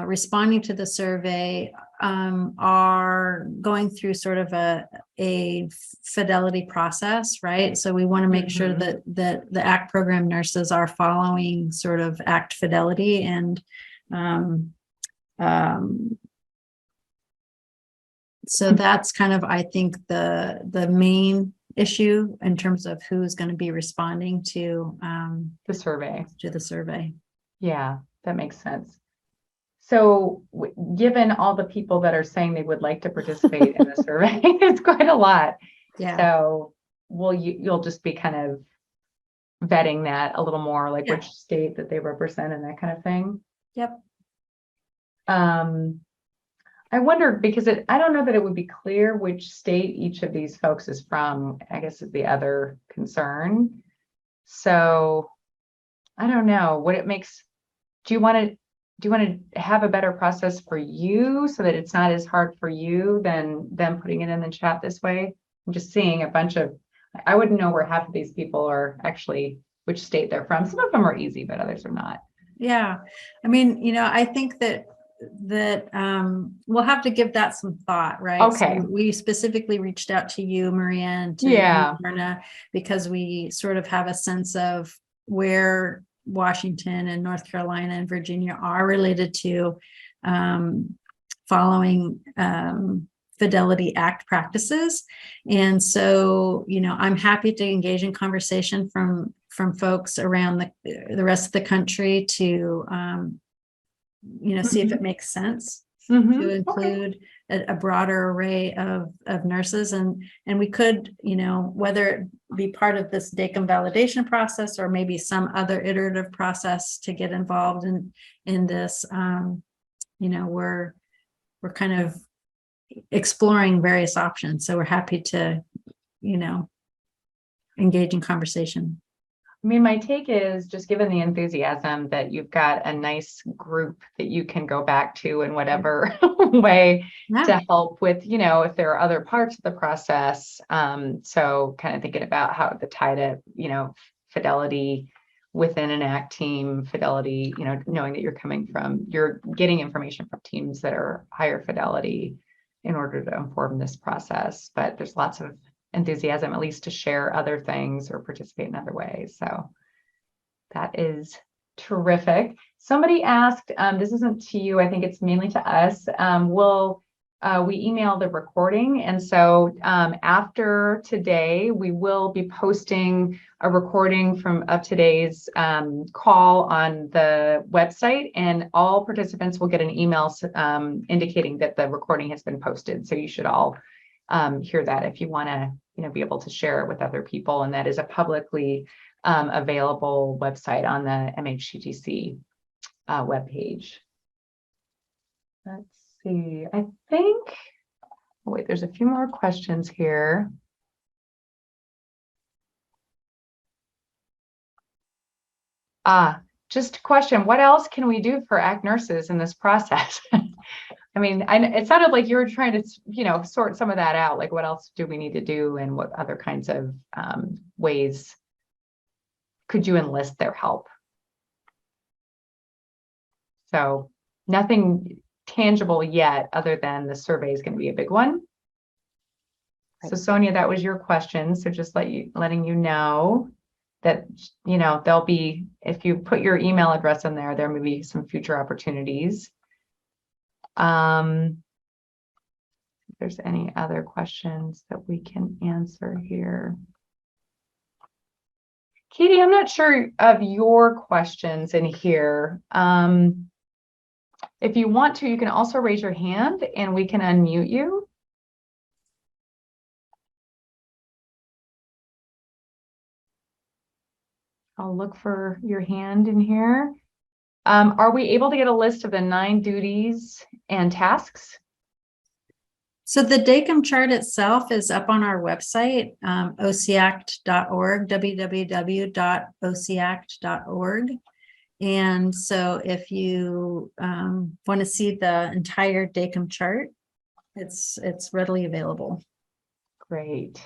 responding to the survey are going through sort of a fidelity process, right? So we want to make sure that the ACT program nurses are following sort of ACT fidelity, and so that's kind of, I think, the main issue in terms of who's going to be responding to the survey. Yeah, that makes sense. So given all the people that are saying they would like to participate in the survey, it's quite a lot. Yeah. So you'll just be kind of vetting that a little more, like which state that they represent and that kind of thing. Yep. I wonder, because I don't know that it would be clear which state each of these folks is from, I guess is the other concern. So I don't know what it makes. Do you want to have a better process for you so that it's not as hard for you than them putting it in the chat this way? I'm just seeing a bunch of, I wouldn't know where half of these people are actually, which state they're from. Some of them are easy, but others are not. Yeah. I mean, I think that we'll have to give that some thought, right? Okay. So we specifically reached out to you, Maria, and to you, Myrna, because we sort of have a sense of where Washington and North Carolina and Virginia are related to following Fidelity Act practices. And so, I'm happy to engage in conversation from folks around the rest of the country to see if it makes sense to include a broader array of nurses, and we could, whether it be part of this DACUM validation process or maybe some other iterative process to get involved in this, we're kind of exploring various options. So we're happy to, engage in conversation. I mean, my take is just given the enthusiasm that you've got a nice group that you can go back to in whatever way to help with, if there are other parts of the process. So kind of thinking about how to tie to, fidelity within an ACT team, fidelity, knowing that you're getting information from teams that are higher fidelity in order to inform this process. But there's lots of enthusiasm, at least to share other things or participate in other ways. So that is terrific. Somebody asked, this isn't to you, I think it's mainly to us. Will we email the recording? And so after today, we will be posting a recording of today's call on the website, and all participants will get an email indicating that the recording has been posted. So you should all hear that if you want to, be able to share it with other people. And that is a publicly available website on the MHTTC webpage. Let's see. I think there's a few more questions here. Just a question, what else can we do for ACT nurses in this process? I mean, it sounded like you were trying to, sort some of that out. Like, what else do we need to do, and what other kinds of ways could you enlist their help? So nothing tangible yet, other than the survey is going to be a big one. So Sonia, that was your question. So just letting you know that, there'll be, if you put your email address in there, there may be some future opportunities. If there's any other questions that we can answer here. Katie, I'm not sure of your questions in here. If you want to, you can also raise your hand and we can unmute you. I'll look for your hand in here. Are we able to get a list of the 9 duties and tasks? So the DACUM chart itself is up on our website, ociact.org, www.ociact.org. And so if you want to see the entire DACUM chart, it's readily available. Great.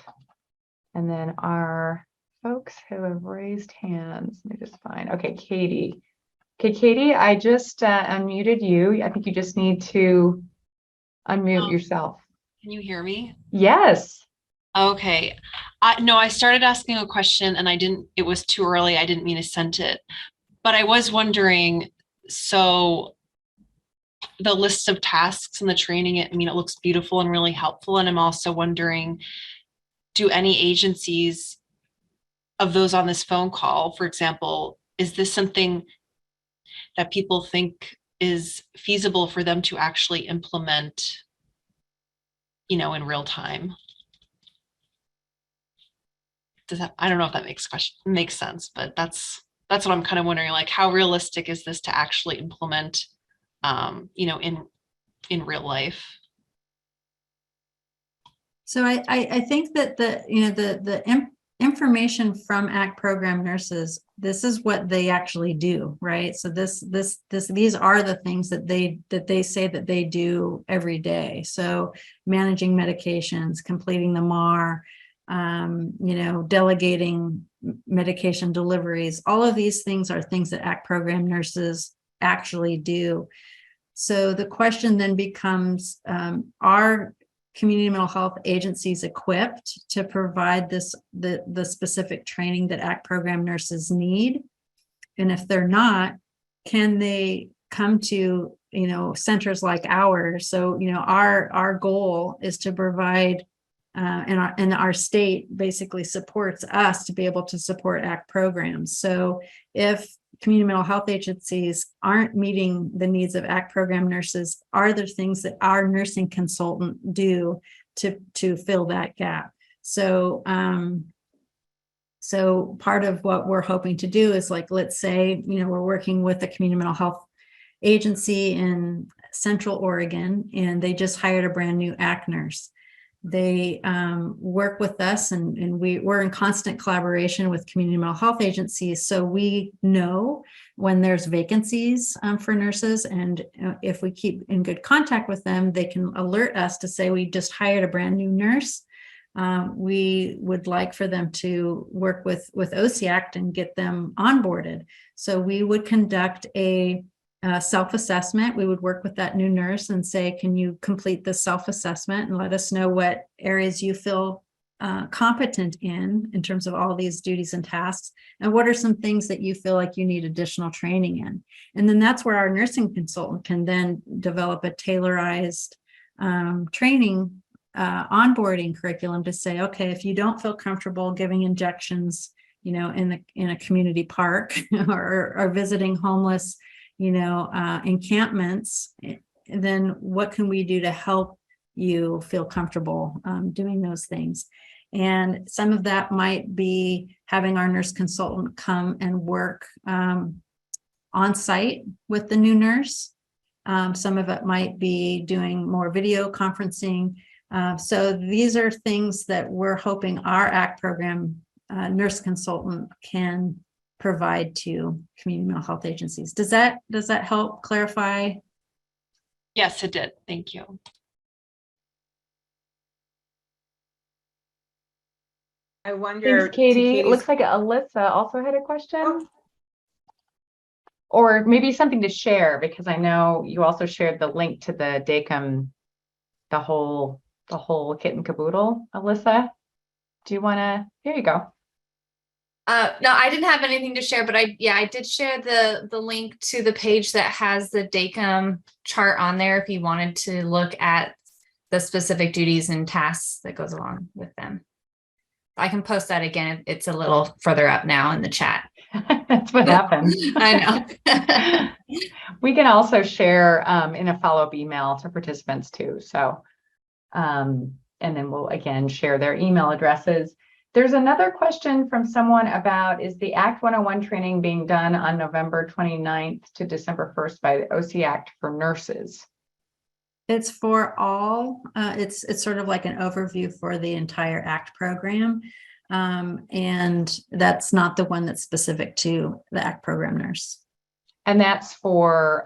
And then our folks who have raised hands, let me just find, okay, Katie. Okay, Katie, I just unmuted you. I think you just need to unmute yourself. Can you hear me? Yes. Okay. No, I started asking a question and it was too early. I didn't mean to send it, but I was wondering, so the list of tasks and the training, it looks beautiful and really helpful. And I'm also wondering, do any agencies of those on this phone call, for example, is this something that people think is feasible for them to actually implement, in real time? I don't know if that makes sense, but that's what I'm kind of wondering, like, how realistic is this to actually implement, in real life? So I think that the information from ACT program nurses, this is what they actually do, right? So these are the things that they say that they do every day. So managing medications, completing the MAR, delegating medication deliveries, all of these things are things that ACT program nurses actually do. So the question then becomes, are community mental health agencies equipped to provide the specific training that ACT program nurses need? And if they're not, can they come to, centers like ours? So, our goal is to provide, and our state basically supports us to be able to support ACT programs. So if community mental health agencies aren't meeting the needs of ACT program nurses, are there things that our nursing consultant do to fill that gap? So so part of what we're hoping to do is, like, let's say, we're working with a community mental health agency in Central Oregon, and they just hired a brand new ACT nurse. They work with us, and we're in constant collaboration with community mental health agencies. So we know when there's vacancies for nurses, and if we keep in good contact with them, they can alert us to say, we just hired a brand new nurse. We would like for them to work with OCIACT and get them onboarded. So we would conduct a self-assessment. We would work with that new nurse and say, can you complete this self-assessment and let us know what areas you feel competent in terms of all these duties and tasks, and what are some things that you feel like you need additional training in. And then that's where our nursing consultant can then develop a tailorized training onboarding curriculum to say, okay, if you don't feel comfortable giving injections, in a community park or visiting homeless encampments, then what can we do to help you feel comfortable doing those things? And some of that might be having our nurse consultant come and work on site with the new nurse. Some of it might be doing more video conferencing. So these are things that we're hoping our ACT program nurse consultant can provide to community mental health agencies. Does that help clarify? Yes, it did. Thank you. I wonder. Thanks, Katie. It Katie's- looks like Alyssa also had a question. Oh. Or maybe something to share, because I know you also shared the link to the DACUM, the whole kit and caboodle. Alyssa, do you want to? Here you go. No, I didn't have anything to share, but I did share the link to the page that has the DACUM chart on there if you wanted to look at the specific duties and tasks that goes along with them. I can post that again. It's a little further up now in the chat. That's what happens. I know. We can also share in a follow-up email to participants too. So, and then we'll again share their email addresses. There's another question from someone about, is the ACT 101 training being done on November 29th to December 1st by the OC ACT for nurses? It's for all. It's sort of like an overview for the entire ACT program. And that's not the one that's specific to the ACT program nurse. And that's for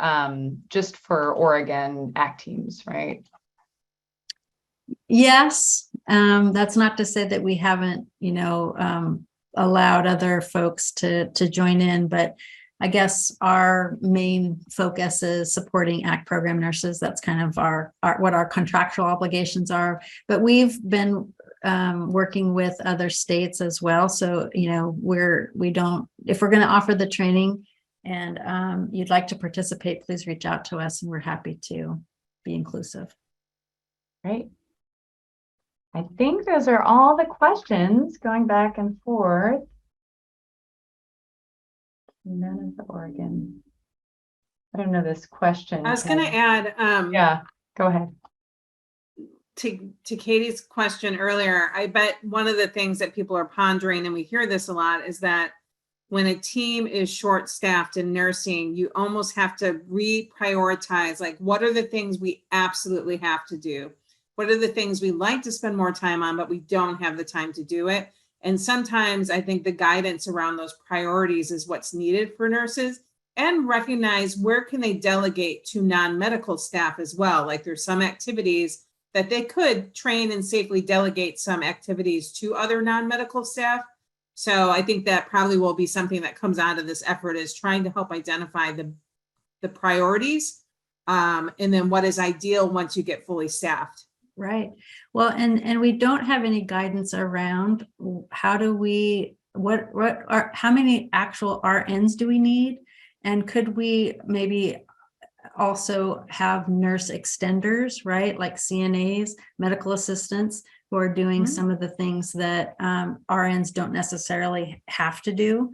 just for Oregon ACT teams, right? Yes, that's not to say that we haven't, allowed other folks to join in, but I guess our main focus is supporting ACT program nurses. That's kind of our what our contractual obligations are. But we've been working with other states as well. So, if we're going to offer the training and you'd like to participate, please reach out to us and we're happy to be inclusive. Great. I think those are all the questions going back and forth. None of the Oregon. I don't know this question. I was going to add. Yeah, go ahead. To Katie's question earlier, I bet one of the things that people are pondering, and we hear this a lot, is that when a team is short-staffed in nursing, you almost have to reprioritize, like, what are the things we absolutely have to do? What are the things we like to spend more time on, but we don't have the time to do it? And sometimes I think the guidance around those priorities is what's needed for nurses, and recognize where can they delegate to non-medical staff as well. Like, there's some activities that they could train and safely delegate some activities to other non-medical staff. So I think that probably will be something that comes out of this effort, is trying to help identify the priorities and then what is ideal once you get fully staffed. Right. Well, and we don't have any guidance around how many actual RNs do we need? And could we maybe also have nurse extenders, right? Like CNAs, medical assistants, who are doing some of the things that RNs don't necessarily have to do.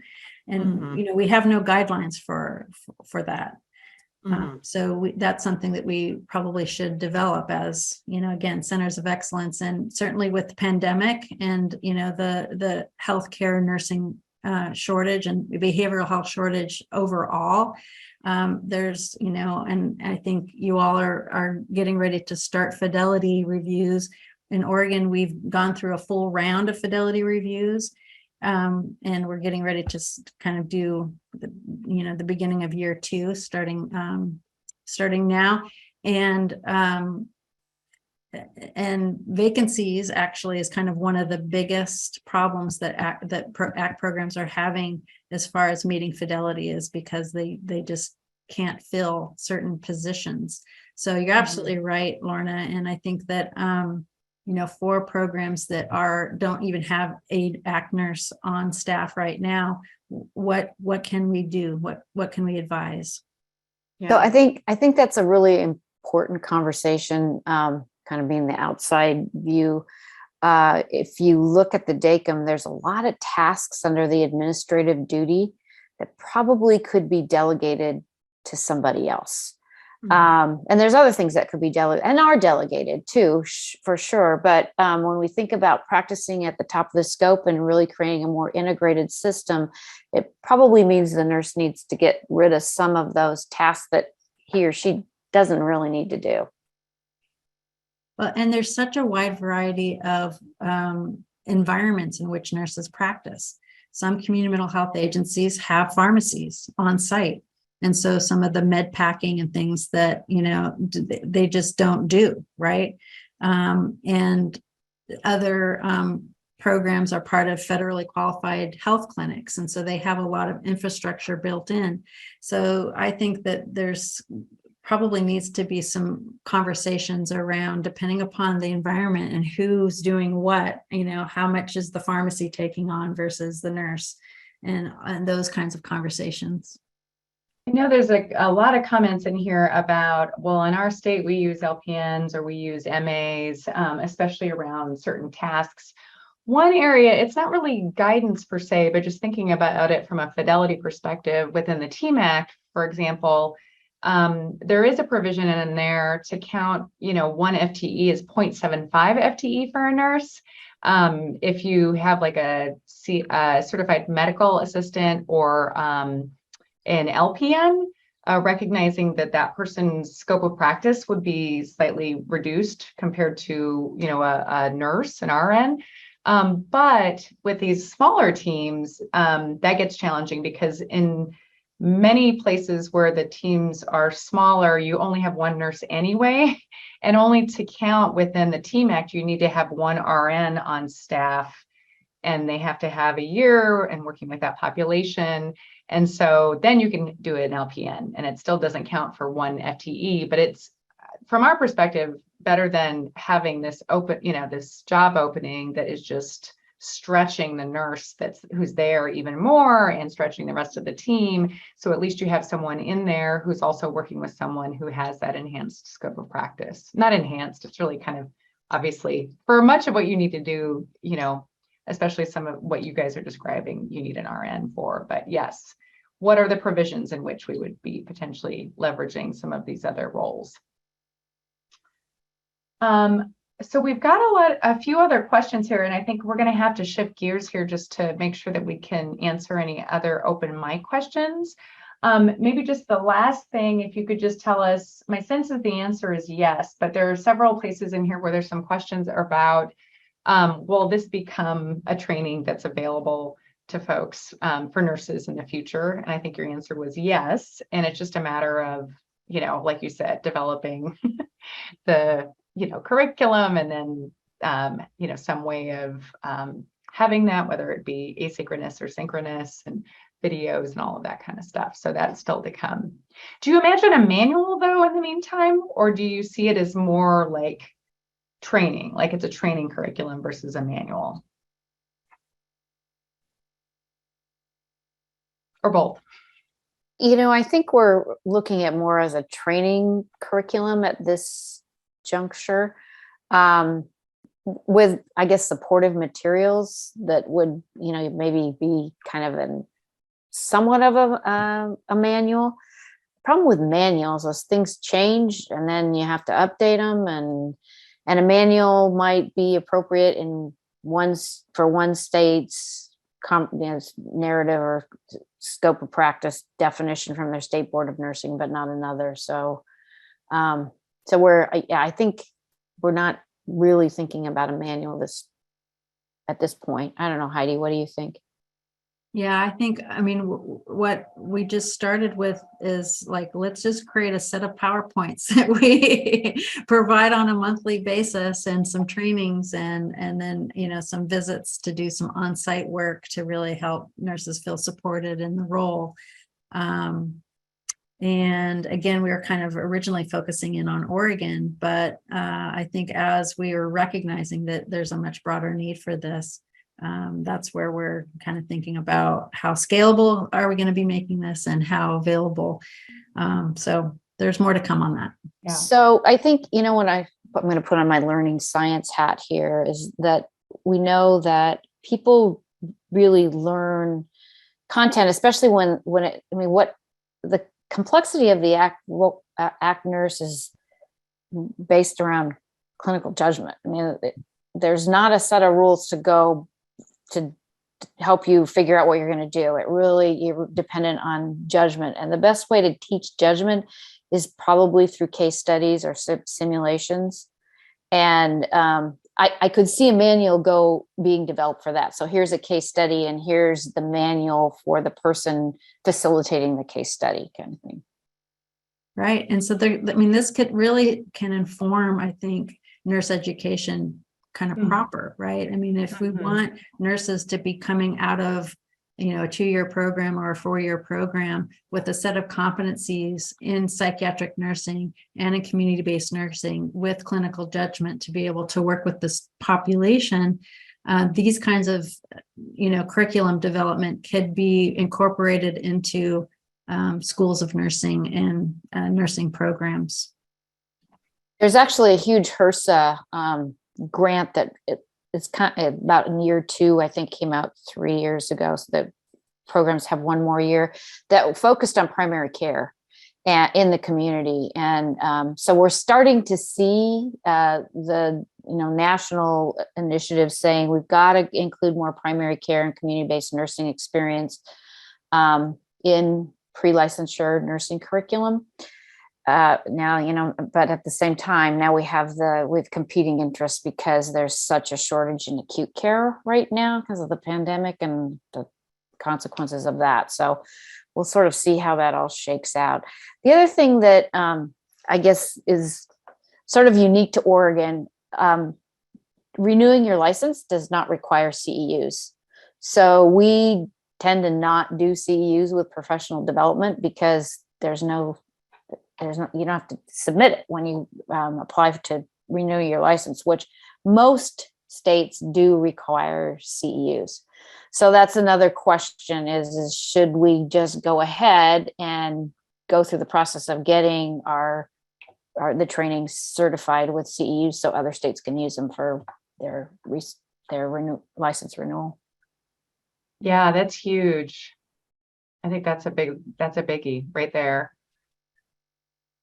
And, we have no guidelines for that. So that's something that we probably should develop as, again, centers of excellence. And certainly with the pandemic and, the healthcare nursing shortage and behavioral health shortage overall, there's, and I think you all are getting ready to start fidelity reviews. In Oregon, we've gone through a full round of fidelity reviews. And we're getting ready to kind of do the beginning of year 2, starting now, and vacancies actually is kind of one of the biggest problems that ACT programs are having as far as meeting fidelity, is because they just can't fill certain positions. So you're absolutely right, Lorna, and I think that for programs that don't even have a ACT nurse on staff right now, what can we do? What can we advise? Yeah. So I think that's a really important conversation, kind of being the outside view. If you look at the DACUM, there's a lot of tasks under the administrative duty that probably could be delegated to somebody else. And there's other things that could be delegated and are delegated too, for sure. But when we think about practicing at the top of the scope and really creating a more integrated system, it probably means the nurse needs to get rid of some of those tasks that he or she doesn't really need to do. Well, and there's such a wide variety of environments in which nurses practice. Some community mental health agencies have pharmacies on site. And so some of the med packing and things that, they just don't do, right? And other programs are part of federally qualified health clinics. And so they have a lot of infrastructure built in. So I think that there's probably needs to be some conversations around, depending upon the environment and who's doing what, how much is the pharmacy taking on versus the nurse, and those kinds of conversations. I know there's a lot of comments in here about, well, in our state, we use LPNs or we use MAs, especially around certain tasks. One area, it's not really guidance per se, but just thinking about it from a fidelity perspective within the TEAM Act, for example, there is a provision in there to count, one FTE is 0.75 FTE for a nurse. If you have like a certified medical assistant or an LPN, recognizing that person's scope of practice would be slightly reduced compared to, a nurse, an RN. But with these smaller teams, that gets challenging because in many places where the teams are smaller, you only have one nurse anyway, and only to count within the TEAM Act, you need to have one RN on staff, and they have to have a year and working with that population. And so then you can do an LPN and it still doesn't count for one FTE, but it's, from our perspective, better than having this open, this job opening that is just stretching the nurse who's there even more and stretching the rest of the team. So at least you have someone in there who's also working with someone who has that enhanced scope of practice. Not enhanced, it's really kind of, obviously, for much of what you need to do, especially some of what you guys are describing, you need an RN for. But yes, what are the provisions in which we would be potentially leveraging some of these other roles? So we've got a few other questions here, and I think we're going to have to shift gears here just to make sure that we can answer any other open mic questions. Maybe just the last thing, if you could just tell us, my sense is the answer is yes, but there are several places in here where there's some questions about, will this become a training that's available to folks for nurses in the future? And I think your answer was yes. And it's just a matter of, like you said, developing the curriculum and then, some way of having that, whether it be asynchronous or synchronous, and videos and all of that kind of stuff. So that's still to come. Do you imagine a manual though in the meantime, or do you see it as more like training, like it's a training curriculum versus a manual? Or both? I think we're looking at more as a training curriculum at this juncture, with, I guess, supportive materials that would, maybe be kind of somewhat of a manual. Problem with manuals is things change and then you have to update them, and a manual might be appropriate for one state's narrative or scope of practice definition from their state board of nursing, but not another. So I think we're not really thinking about a manual at this point. I don't know, Heidi, what do you think? Yeah, I think, what we just started with is like, let's just create a set of PowerPoints that we provide on a monthly basis, and some trainings, and then, some visits to do some on-site work to really help nurses feel supported in the role. And again, we were kind of originally focusing in on Oregon, but I think as we are recognizing that there's a much broader need for this, that's where we're kind of thinking about how scalable are we going to be making this and how available. So there's more to come on that. Yeah. So I think, what I'm going to put on my learning science hat here is that we know that people really learn content, especially when what the complexity of the ACT nurse is based around clinical judgment. There's not a set of rules to go to help you figure out what you're going to do. You're dependent on judgment. And the best way to teach judgment is probably through case studies or simulations. And I could see a manual being developed for that. So here's a case study and here's the manual for the person facilitating the case study kind of thing. Right. And so there, I mean, this can inform, I think, nurse education kind of proper, right? I mean, if we want nurses to be coming out of, a 2-year program or a 4-year program with a set of competencies in psychiatric nursing and in community-based nursing with clinical judgment to be able to work with this population, these kinds of, curriculum development could be incorporated into schools of nursing and nursing programs. There's actually a huge HRSA grant that it's kind of about in year 2, I think came out 3 years ago. So the programs have 1 more year that focused on primary care and in the community. And so we're starting to see the national initiatives saying we've got to include more primary care and community-based nursing experience in pre-licensure nursing curriculum. Now, but at the same time, now we have competing interests because there's such a shortage in acute care right now because of the pandemic and the consequences of that. So we'll sort of see how that all shakes out. The other thing that I guess is sort of unique to Oregon, renewing your license does not require CEUs. So we tend to not do CEUs with professional development because you don't have to submit it when you apply to renew your license, which most states do require CEUs. So that's another question is should we just go ahead and go through the process of getting the training certified with CEUs so other states can use them for their license renewal? Yeah, that's huge. I think that's a biggie right there.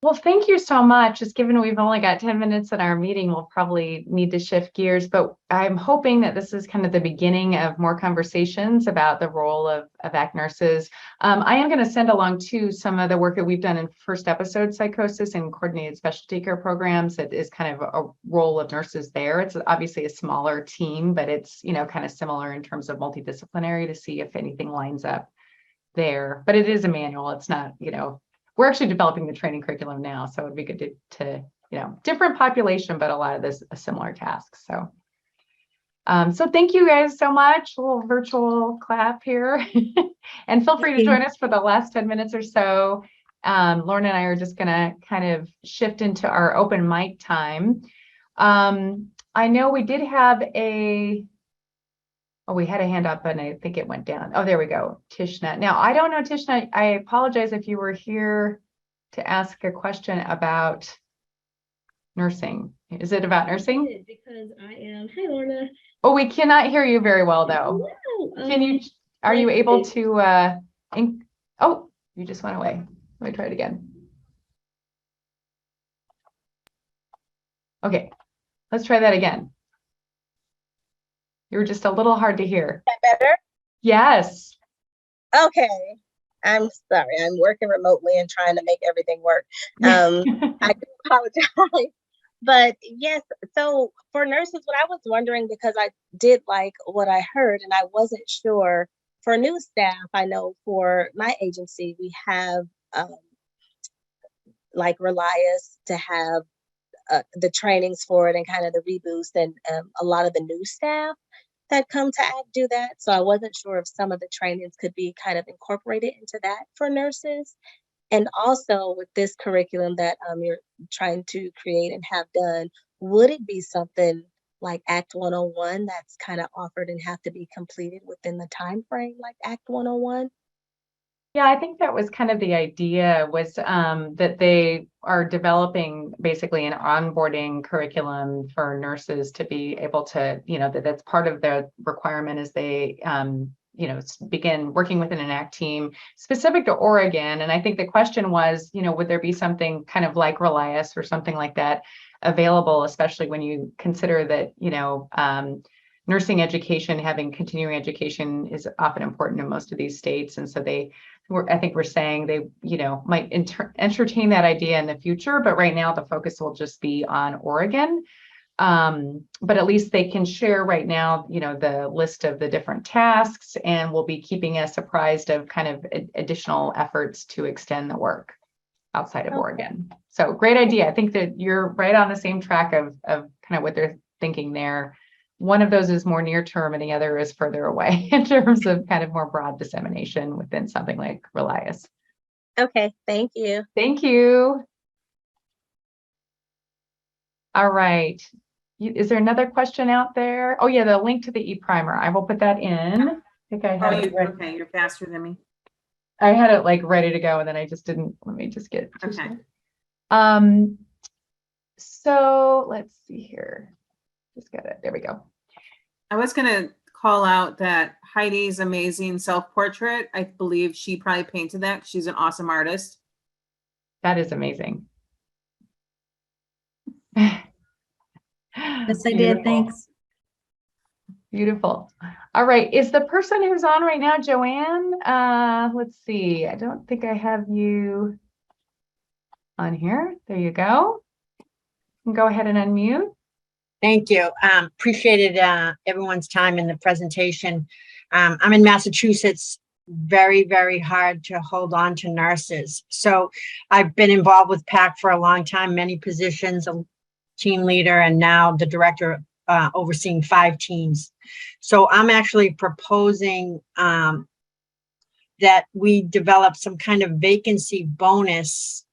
Well, thank you so much. Just given we've only got 10 minutes in our meeting, we'll probably need to shift gears, but I'm hoping that this is kind of the beginning of more conversations about the role of ACT nurses. I am going to send along too some of the work that we've done in first episode psychosis and coordinated specialty care programs. That is kind of a role of nurses there. It's obviously a smaller team, but it's, kind of similar in terms of multidisciplinary to see if anything lines up there. But it is a manual. It's not, we're actually developing the training curriculum now, so it'd be good to different population, but a lot of this a similar task. So, so thank you guys so much. A little virtual clap here, and feel free to join us for the last 10 minutes or so. Lauren and I are just going to kind of shift into our open mic time. I know we did have we had a hand up and I think it went down. Oh, there we go. Tishna. Now, I don't know, Tishna, I apologize if you were here to ask a question about nursing. Is it about nursing? Because I am. Hi, Lorna. Oh, we cannot hear you very well, though. No, are you able to, oh, you just went away. Let me try it again. Okay, let's try that again. You were just a little hard to hear. better? Yes. Okay. I'm sorry. I'm working remotely and trying to make everything work. I do apologize. But yes, so for nurses, what I was wondering, because I did like what I heard and I wasn't sure for new staff, I know for my agency, we have like Relias to have the trainings for it and kind of the reboost, and a lot of the new staff that come to ACT do that. So I wasn't sure if some of the trainings could be kind of incorporated into that for nurses. And also with this curriculum that you're trying to create and have done, would it be something like ACT 101 that's kind of offered and have to be completed within the time frame like ACT 101? Yeah, I think that was kind of the idea, was that they are developing basically an onboarding curriculum for nurses to be able to, that's part of the requirement as they, begin working within an ACT team specific to Oregon. And I think the question was, would there be something kind of like Relias or something like that available, especially when you consider that, nursing education, having continuing education is often important in most of these states. And so I think we're saying they, might entertain that idea in the future, but right now the focus will just be on Oregon. But at least they can share right now, the list of the different tasks, and we'll be keeping us apprised of kind of additional efforts to extend the work outside of Oregon. So great idea. I think that you're right on the same track of kind of what they're thinking there. One of those is more near term and the other is further away in terms of kind of more broad dissemination within something like Relias. Okay, thank you. Thank you. All right. Is there another question out there? Oh yeah, the link to the e-primer. I will put that in. I think I have it ready. Okay, you're faster than me. I had it like ready to go and then I just didn't. Let me just get Okay. So let's see here. Just got it. There we go. I was gonna call out that Heidi's amazing self-portrait. I believe she probably painted that. She's an awesome artist. That is amazing. Yes, I did. Thanks. Beautiful. All right. Is the person who's on right now, Joanne? Let's see. I don't think I have you on here. There you go. You can go ahead and unmute. Thank you. Appreciated everyone's time in the presentation. I'm in Massachusetts. Very, very hard to hold on to nurses. So I've been involved with PAC for a long time, many positions, a team leader, and now the director overseeing 5 teams. So I'm actually proposing that we develop some kind of vacancy bonus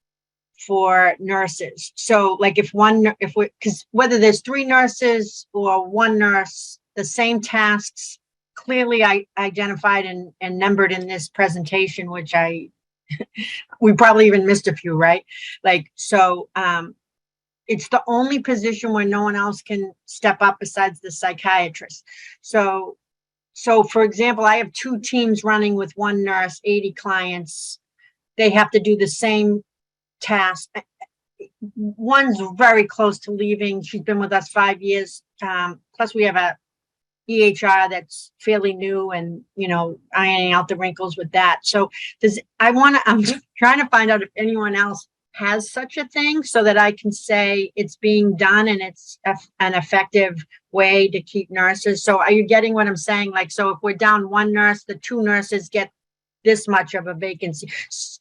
for nurses. So like because whether there's 3 nurses or 1 nurse, the same tasks clearly I identified and numbered in this presentation, which we probably even missed a few, right? Like, so it's the only position where no one else can step up besides the psychiatrist. So for example, I have 2 teams running with 1 nurse, 80 clients. They have to do the same task. One's very close to leaving. She's been with us 5 years. Plus we have a EHR that's fairly new and, ironing out the wrinkles with that. So I'm trying to find out if anyone else has such a thing so that I can say it's being done and it's an effective way to keep nurses. So are you getting what I'm saying? Like, so if we're down 1 nurse, the 2 nurses get this much of a vacancy,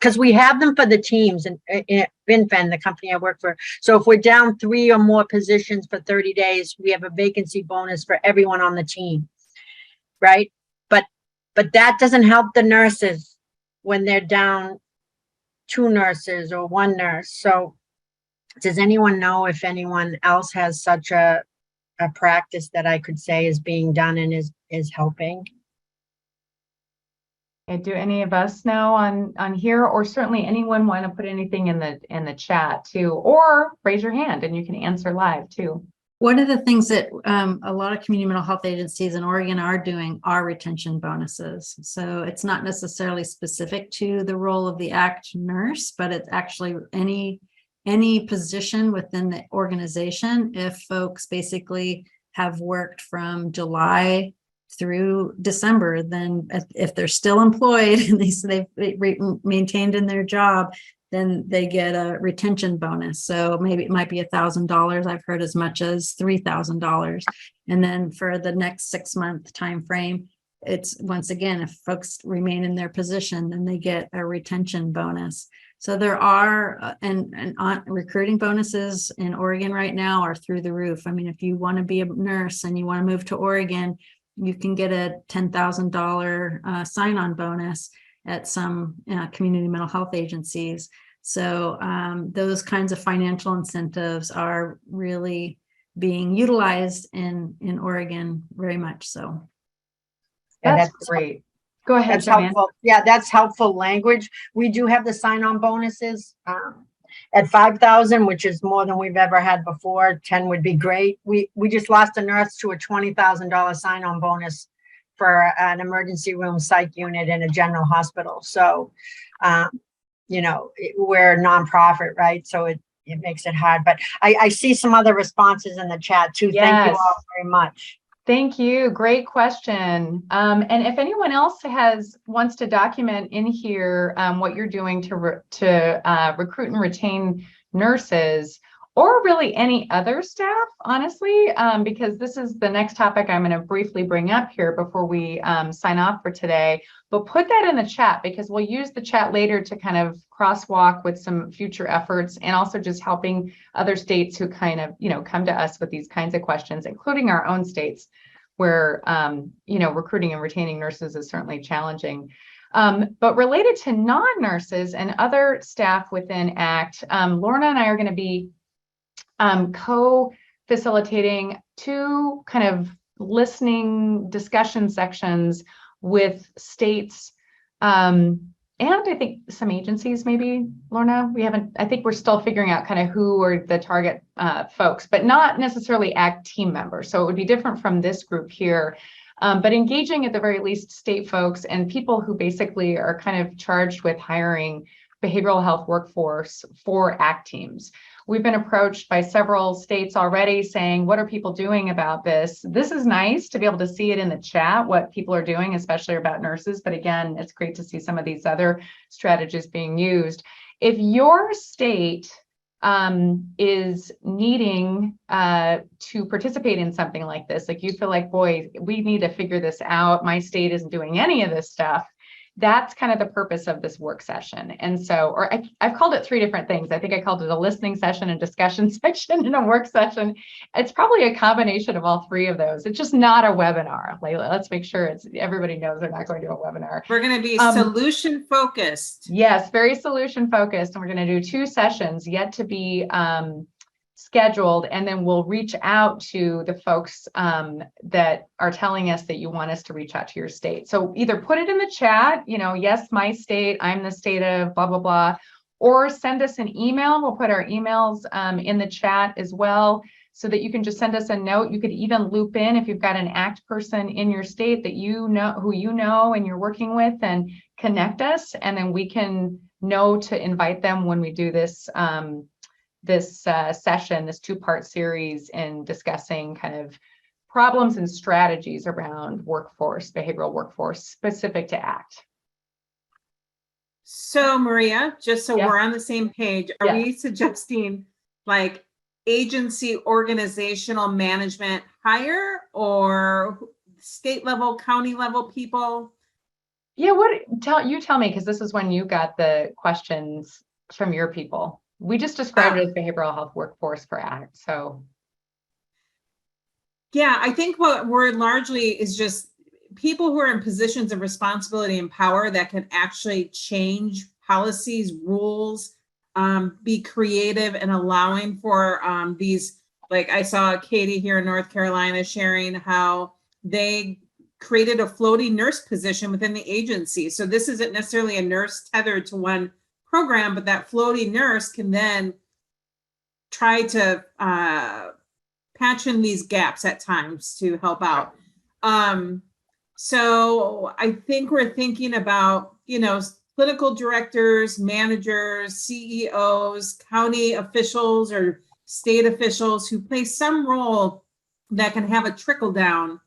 because we have them for the teams and FinFEN, the company I work for. So if we're down 3 or more positions for 30 days, we have a vacancy bonus for everyone on the team, right? But that doesn't help the nurses when they're down 2 nurses or 1 nurse. So does anyone know if anyone else has such a practice that I could say is being done and is helping? Okay, do any of us know on here, or certainly anyone want to put anything in the chat too, or raise your hand and you can answer live too. One of the things that a lot of community mental health agencies in Oregon are doing are retention bonuses. So it's not necessarily specific to the role of the ACT nurse, but it's actually any position within the organization. If folks basically have worked from July through December, then if they're still employed and they've maintained in their job, then they get a retention bonus. So maybe it might be $1,000. I've heard as much as $3,000. And then for the next 6-month time frame, it's once again, if folks remain in their position, then they get a retention bonus. So there are and recruiting bonuses in Oregon right now are through the roof. I mean, if you want to be a nurse and you want to move to Oregon, you can get a $10,000 sign-on bonus at some community mental health agencies. So those kinds of financial incentives are really being utilized in Oregon very much so. Yeah, That's great. Go ahead, That's Joanne. helpful. Yeah, that's helpful language. We do have the sign-on bonuses at 5,000, which is more than we've ever had before. 10 would be great. We just lost a nurse to a $20,000 sign-on bonus for an emergency room psych unit in a general hospital. So, we're a nonprofit, right? So it makes it hard. But I see some other responses in the chat too. Yes. Thank you all very much. Thank you. Great question. And if anyone else wants to document in here what you're doing to recruit and retain nurses, or really any other staff, honestly, because this is the next topic I'm going to briefly bring up here before we sign off for today. But put that in the chat, because we'll use the chat later to kind of crosswalk with some future efforts, and also just helping other states who kind of, come to us with these kinds of questions, including our own states where, recruiting and retaining nurses is certainly challenging. But related to non-nurses and other staff within ACT, Lorna and I are going to be co-facilitating 2 kind of listening discussion sections with states, and I think some agencies, maybe, Lorna. I think we're still figuring out kind of who are the target folks, but not necessarily ACT team members. So it would be different from this group here. But engaging at the very least state folks and people who basically are kind of charged with hiring behavioral health workforce for ACT teams. We've been approached by several states already saying, what are people doing about this? This is nice to be able to see it in the chat, what people are doing, especially about nurses. But again, it's great to see some of these other strategies being used. If your state is needing to participate in something like this, like you feel like, boy, we need to figure this out, my state isn't doing any of this stuff, that's kind of the purpose of this work session. And so, or I've called it 3 different things. I think I called it a listening session, a discussion section, and a work session. It's probably a combination of all 3 of those. It's just not a webinar. Layla, let's make sure everybody knows they're not going to a webinar. We're going to be solution focused. Yes, very solution focused. And we're going to do 2 sessions yet to be scheduled, and then we'll reach out to the folks that are telling us that you want us to reach out to your state. So either put it in the chat, yes, my state, I'm the state of blah, blah, blah, or send us an email. We'll put our emails in the chat as well, so that you can just send us a note. You could even loop in if you've got an ACT person in your state that who you know and you're working with, and connect us, and then we can know to invite them when we do this session, this 2-part series in discussing kind of problems and strategies around behavioral workforce specific to ACT. So Maria, just so Yeah. we're on the same page, are we suggesting like agency organizational management hire, or state level, county level people? Yeah, tell me, because this is when you got the questions from your people. We just described it as behavioral health workforce for ACT. So yeah, I think what we're largely is just people who are in positions of responsibility and power that can actually change policies, rules, be creative and allowing for these, like I saw Katie here in North Carolina sharing how they created a floating nurse position within the agency. So this isn't necessarily a nurse tethered to one program, but that floating nurse can then try to patch in these gaps at times to help out. So I think we're thinking about, clinical directors, managers, CEOs, county officials or state officials who play some role that can have a trickle down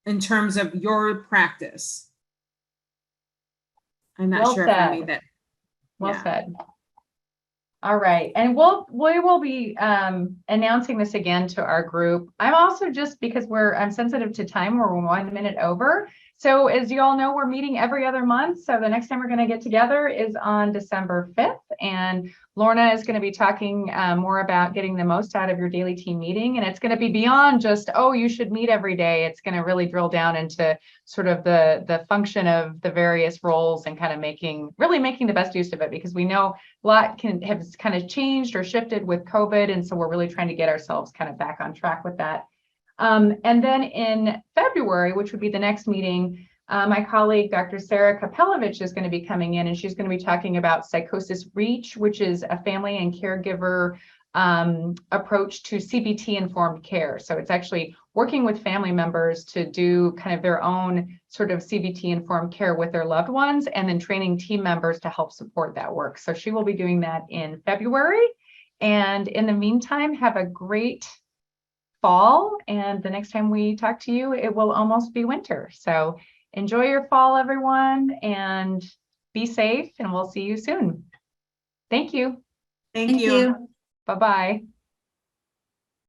in terms of your practice. I'm not sure if I made that. Well said. All right. And we will be announcing this again to our group. I'm also, just because I'm sensitive to time, we're 1 minute over. So as you all know, we're meeting every other month. So the next time we're going to get together is on December 5th. And Lorna is going to be talking more about getting the most out of your daily team meeting. And it's going to be beyond just, oh, you should meet every day. It's going to really drill down into sort of the function of the various roles, and kind of making the best use of it, because we know a lot has kind of changed or shifted with COVID. And so we're really trying to get ourselves kind of back on track with that. And then in February, which would be the next meeting, my colleague, Dr. Sarah Kapelovich, is going to be coming in, and she's going to be talking about Psychosis Reach, which is a family and caregiver approach to CBT-informed care. So it's actually working with family members to do kind of their own sort of CBT-informed care with their loved ones, and then training team members to help support that work. So she will be doing that in February. And in the meantime, have a great fall. And the next time we talk to you, it will almost be winter. So enjoy your fall, everyone, and be safe, and we'll see you soon. Thank you. Thank you. Bye. Bye-bye.